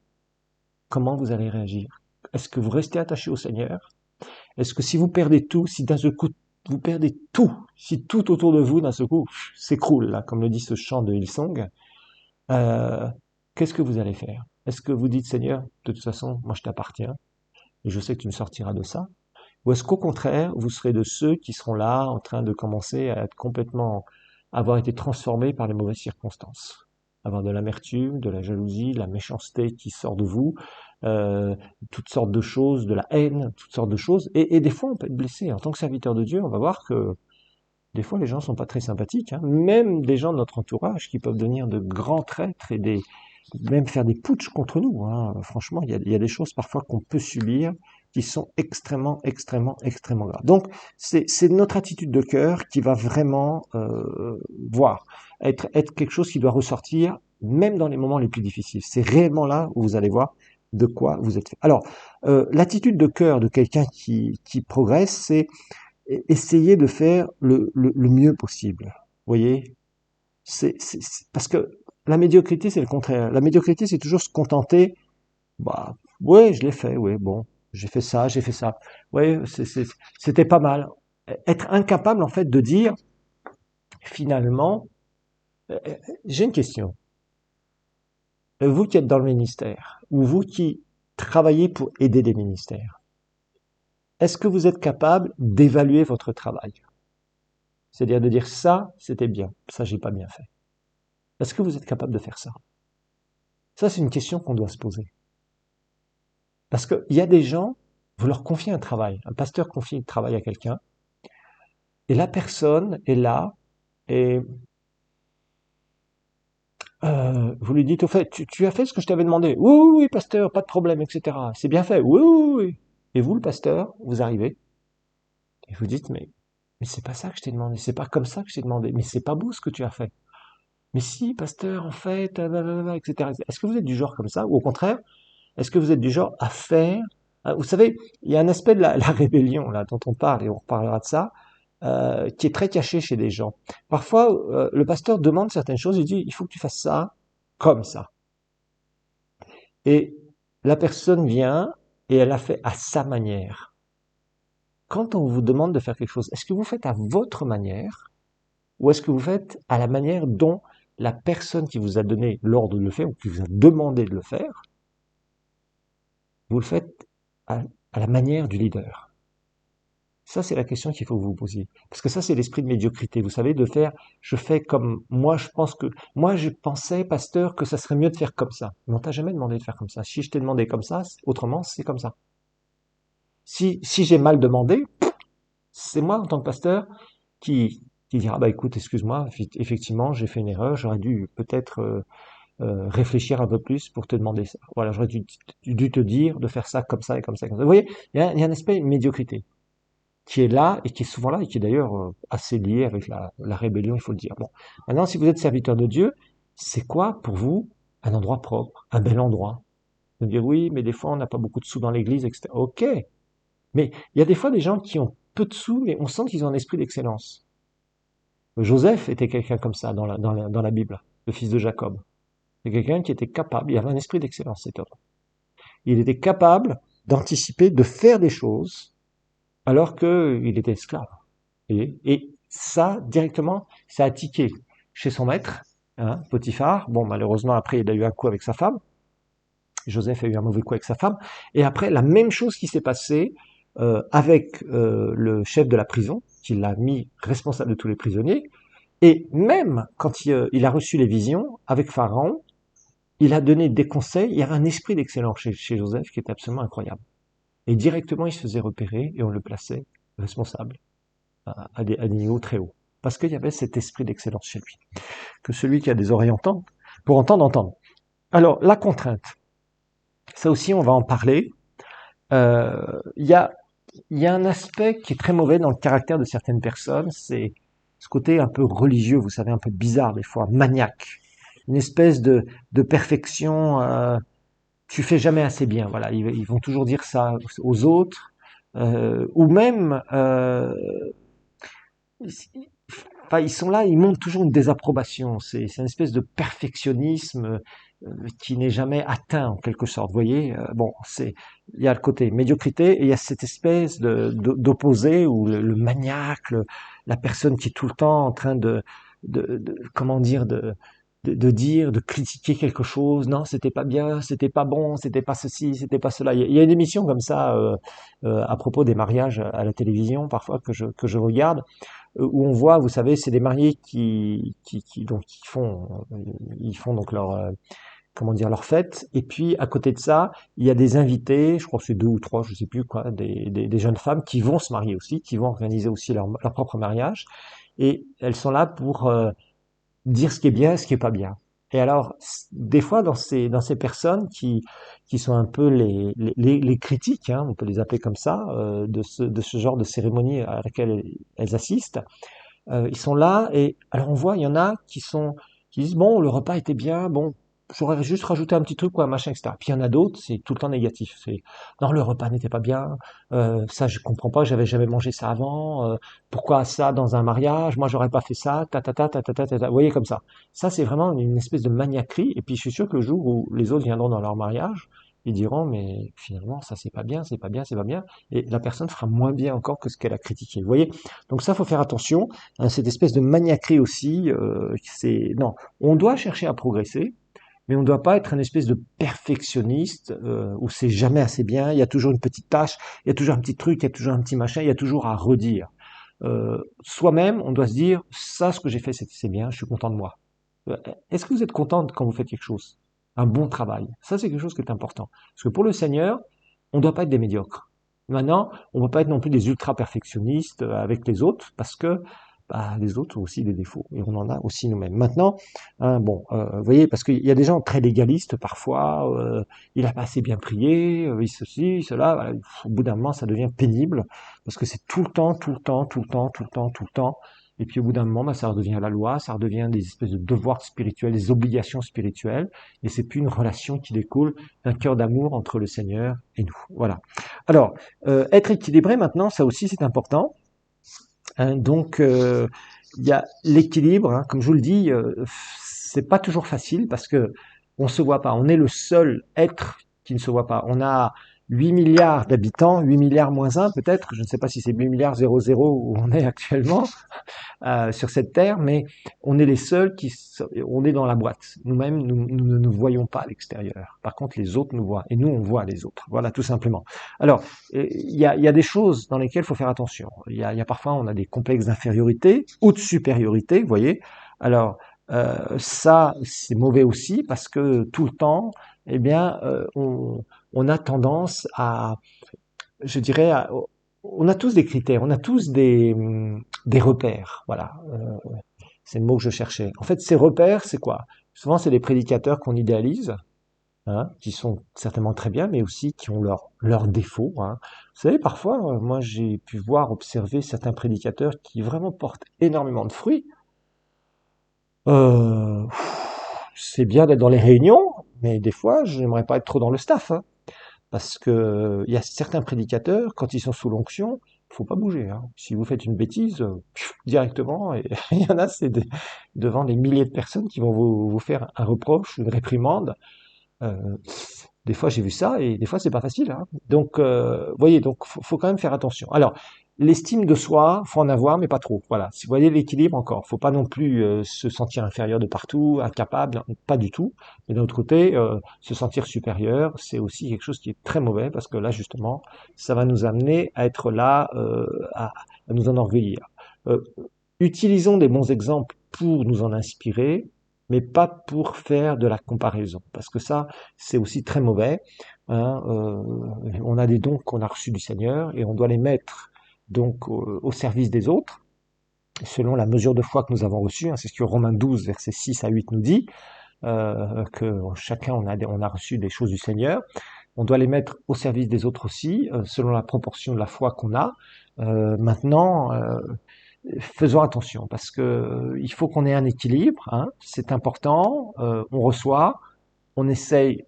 Comment vous allez réagir? Est-ce que vous restez attaché au Seigneur? Est-ce que si vous perdez tout, si d'un seul coup vous perdez tout, si tout autour de vous d'un seul coup s'écroule, là, comme le dit ce chant de Hillsong, euh, qu'est-ce que vous allez faire? Est-ce que vous dites Seigneur, de toute façon, moi je t'appartiens et je sais que tu me sortiras de ça? Ou est-ce qu'au contraire, vous serez de ceux qui seront là en train de commencer à être complètement, avoir été transformés par les mauvaises circonstances, avoir de l'amertume, de la jalousie, de la méchanceté qui sort de vous, euh, toutes sortes de choses, de la haine, toutes sortes de choses. Et des fois, on peut être blessé. En tant que serviteur de Dieu, on va voir que des fois, les gens sont pas très sympathiques, hein. Même des gens de notre entourage qui peuvent devenir de grands traîtres et même faire des putschs contre nous, hein. Franchement, il y a des choses parfois qu'on peut subir qui sont extrêmement, extrêmement, extrêmement graves. Donc, c'est notre attitude de cœur qui va vraiment voir, être quelque chose qui doit ressortir même dans les moments les plus difficiles. C'est réellement là où vous allez voir de quoi vous êtes fait. Alors, l'attitude de cœur de quelqu'un qui progresse, c'est essayer de faire le mieux possible. Vous voyez, parce que la médiocrité, c'est le contraire. La médiocrité, c'est toujours se contenter. Bah, ouais, je l'ai fait, ouais, bon, j'ai fait ça, j'ai fait ça. Ouais, c'était pas mal. Être incapable, en fait, de dire, finalement, j'ai une question. vous qui êtes dans le ministère, ou vous qui travaillez pour aider des ministères, est-ce que vous êtes capable d'évaluer votre travail? C'est-à-dire de dire ça, c'était bien, ça, j'ai pas bien fait. Est-ce que vous êtes capable de faire ça? Ça, c'est une question qu'on doit se poser. Parce qu'il y a des gens, vous leur confiez un travail, un pasteur confie un travail à quelqu'un, et la personne est là, et vous lui dites, au fait, tu as fait ce que je t'avais demandé. Oui, oui, oui, pasteur, pas de problème, etc. C'est bien fait. Oui, oui, oui. Et vous, le pasteur, vous arrivez, et vous dites, mais c'est pas ça que je t'ai demandé, c'est pas comme ça que je t'ai demandé, mais c'est pas beau ce que tu as fait. Mais si, pasteur, en fait, etc. Est-ce que vous êtes du genre comme ça? Ou au contraire, est-ce que vous êtes du genre à faire? Vous savez, il y a un aspect de la rébellion, là, dont on parle, et on reparlera de ça, qui est très caché chez des gens. Parfois, le pasteur demande certaines choses, il dit, il faut que tu fasses ça comme ça. Et la personne vient et elle a fait à sa manière. Quand on vous demande de faire quelque chose, est-ce que vous faites à votre manière ou est-ce que vous faites à la manière dont la personne qui vous a donné l'ordre de le faire ou qui vous a demandé de le faire, vous le faites à, à la manière du leader? Ça, c'est la question qu'il faut que vous vous posiez. Parce que ça, c'est l'esprit de médiocrité. Vous savez, de faire, je fais comme, moi, je pense que, moi, je pensais, pasteur, que ça serait mieux de faire comme ça. Mais on t'a jamais demandé de faire comme ça. Si je t'ai demandé comme ça, autrement, c'est comme ça. Si j'ai mal demandé, c'est moi, en tant que pasteur, qui dira, bah écoute, excuse-moi, effectivement, j'ai fait une erreur, j'aurais dû peut-être réfléchir un peu plus pour te demander ça. Voilà, j'aurais dû te dire de faire ça comme ça et comme ça. Comme ça. Vous voyez, il y a un aspect de médiocrité qui est là et qui est souvent là et qui est d'ailleurs assez lié avec la rébellion, il faut le dire. Bon, maintenant, si vous êtes serviteur de Dieu, c'est quoi pour vous un endroit propre, un bel endroit? Vous dire oui, mais des fois on n'a pas beaucoup de sous dans l'église, etc. Ok, mais il y a des fois des gens qui ont peu de sous, mais on sent qu'ils ont un esprit d'excellence. Joseph était quelqu'un comme ça dans la Bible, le fils de Jacob. C'est quelqu'un qui était capable, il avait un esprit d'excellence, cet homme. Il était capable d'anticiper, de faire des choses alors qu'il était esclave. Et ça, directement, ça a tiqué chez son maître, hein, Potiphar. Bon, malheureusement, après, il a eu un coup avec sa femme. Joseph a eu un mauvais coup avec sa femme. Et après, la même chose qui s'est passée avec le chef de la prison, qui l'a mis responsable de tous les prisonniers. Et même quand il a reçu les visions avec Pharaon, il a donné des conseils. Il y avait un esprit d'excellence chez Joseph qui était absolument incroyable. Et directement, il se faisait repérer et on le plaçait responsable à des niveaux très hauts. Parce qu'il y avait cet esprit d'excellence chez lui. Que celui qui a des oreilles entende, pour entendre, entendre. Alors, la contrainte. Ça aussi, on va en parler. Il y a, y a un aspect qui est très mauvais dans le caractère de certaines personnes, c'est ce côté un peu religieux, vous savez, un peu bizarre des fois, maniaque. Une espèce de perfection, tu fais jamais assez bien, voilà. Ils vont toujours dire ça aux autres, ou même, enfin, ils sont là, ils montrent toujours une désapprobation. C'est une espèce de perfectionnisme qui n'est jamais atteint en quelque sorte. Vous voyez, bon, il y a le côté médiocrité et il y a cette espèce d'opposé où le maniaque, la personne qui est tout le temps en train comment dire, de dire, de critiquer quelque chose. Non, c'était pas bien, c'était pas bon, c'était pas ceci, c'était pas cela. Il y a une émission comme ça à propos des mariages à la télévision parfois que je regarde où on voit, vous savez, c'est des mariés donc ils font donc leur comment dire leur fête et puis à côté de ça, il y a des invités, je crois que c'est deux ou trois, je sais plus quoi, des jeunes femmes qui vont se marier aussi, qui vont organiser aussi leur propre mariage et elles sont là pour dire ce qui est bien et ce qui est pas bien. Et alors, des fois, dans ces personnes qui sont un peu les critiques, hein, on peut les appeler comme ça, de ce genre de cérémonie à laquelle elles assistent, ils sont là et alors on voit, il y en a qui disent bon, le repas était bien, bon, j'aurais juste rajouté un petit truc quoi, machin, etc. Puis il y en a d'autres, c'est tout le temps négatif. C'est non, le repas n'était pas bien, ça je comprends pas, j'avais jamais mangé ça avant, pourquoi ça dans un mariage, moi j'aurais pas fait ça, ta. Vous voyez comme ça. Ça c'est vraiment une espèce de maniaquerie. Et puis je suis sûr que le jour où les autres viendront dans leur mariage, ils diront mais finalement ça c'est pas bien, c'est pas bien, c'est pas bien. Et la personne fera moins bien encore que ce qu'elle a critiqué. Vous voyez. Donc ça faut faire attention. Hein, cette espèce de maniaquerie aussi, c'est non, on doit chercher à progresser, mais on ne doit pas être une espèce de perfectionniste où c'est jamais assez bien, il y a toujours une petite tâche, il y a toujours un petit truc, il y a toujours un petit machin, il y a toujours à redire. Soi-même, on doit se dire, ça, ce que j'ai fait, c'est bien, je suis content de moi. Est-ce que vous êtes content quand vous faites quelque chose? Un bon travail. Ça, c'est quelque chose qui est important. Parce que pour le Seigneur, on ne doit pas être des médiocres. Maintenant, on ne doit pas être non plus des ultra-perfectionnistes avec les autres, parce que bah, les autres ont aussi des défauts, et on en a aussi nous-mêmes. Maintenant, hein, bon, vous voyez, parce qu'il y a des gens très légalistes parfois, il a pas assez bien prié, il ceci, cela, voilà. Au bout d'un moment, ça devient pénible, parce que c'est tout le temps, tout le temps, tout le temps, tout le temps, tout le temps, et puis au bout d'un moment, bah, ça redevient la loi, ça redevient des espèces de devoirs spirituels, des obligations spirituelles, et c'est plus une relation qui découle d'un cœur d'amour entre le Seigneur et nous. Voilà. Alors, être équilibré maintenant, ça aussi c'est important. Hein, donc, il y a l'équilibre, hein, comme je vous le dis, c'est pas toujours facile parce que on se voit pas. On est le seul être qui ne se voit pas. On a 8 milliards d'habitants, 8 milliards moins un peut-être, je ne sais pas si c'est 8 milliards 00 où on est actuellement, sur cette terre, mais on est les seuls on est dans la boîte. Nous-mêmes, nous ne nous voyons pas à l'extérieur. Par contre, les autres nous voient, et nous, on voit les autres. Voilà, tout simplement. Alors, il y a des choses dans lesquelles il faut faire attention. Il y a parfois, on a des complexes d'infériorité ou de supériorité, vous voyez. Alors, ça, c'est mauvais aussi parce que tout le temps, eh bien, on a tendance à, je dirais, on a tous des critères, on a tous des repères, voilà. C'est le mot que je cherchais. En fait, ces repères, c'est quoi? Souvent, c'est les prédicateurs qu'on idéalise, hein, qui sont certainement très bien, mais aussi qui ont leurs défauts. Hein. Vous savez, parfois, moi, j'ai pu voir, observer certains prédicateurs qui vraiment portent énormément de fruits. Euh, c'est bien d'être dans les réunions, mais des fois, je n'aimerais pas être trop dans le staff. Hein. Parce que il y a certains prédicateurs, quand ils sont sous l'onction, faut pas bouger. Hein. Si vous faites une bêtise, directement, et il y en a, devant des milliers de personnes qui vont vous faire un reproche, une réprimande. Euh, des fois, j'ai vu ça, et des fois, c'est pas facile. Hein. Donc, voyez, donc faut quand même faire attention. Alors, l'estime de soi, faut en avoir, mais pas trop. Voilà. Si vous voyez l'équilibre encore, faut pas non plus se sentir inférieur de partout, incapable, pas du tout. Mais d'un autre côté, se sentir supérieur, c'est aussi quelque chose qui est très mauvais parce que là, justement, ça va nous amener à être là, à nous enorgueillir. Euh, Utilisons des bons exemples pour nous en inspirer, mais pas pour faire de la comparaison, parce que ça, c'est aussi très mauvais. Hein, on a des dons qu'on a reçus du Seigneur et on doit les mettre donc au service des autres, selon la mesure de foi que nous avons reçue. Hein, c'est ce que Romains 12, versets 6 à 8 nous dit, que chacun on a reçu des choses du Seigneur. On doit les mettre au service des autres aussi, selon la proportion de la foi qu'on a. Maintenant, faisons attention parce que il faut qu'on ait un équilibre, hein, c'est important. On reçoit, on essaye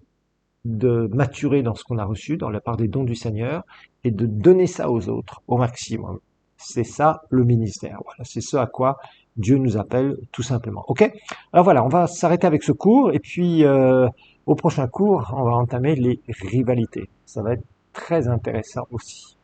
de maturer dans ce qu'on a reçu, dans la part des dons du Seigneur, et de donner ça aux autres au maximum. C'est ça le ministère. Voilà, c'est ce à quoi Dieu nous appelle tout simplement. Ok. Alors voilà, on va s'arrêter avec ce cours et puis au prochain cours, on va entamer les rivalités. Ça va être très intéressant aussi.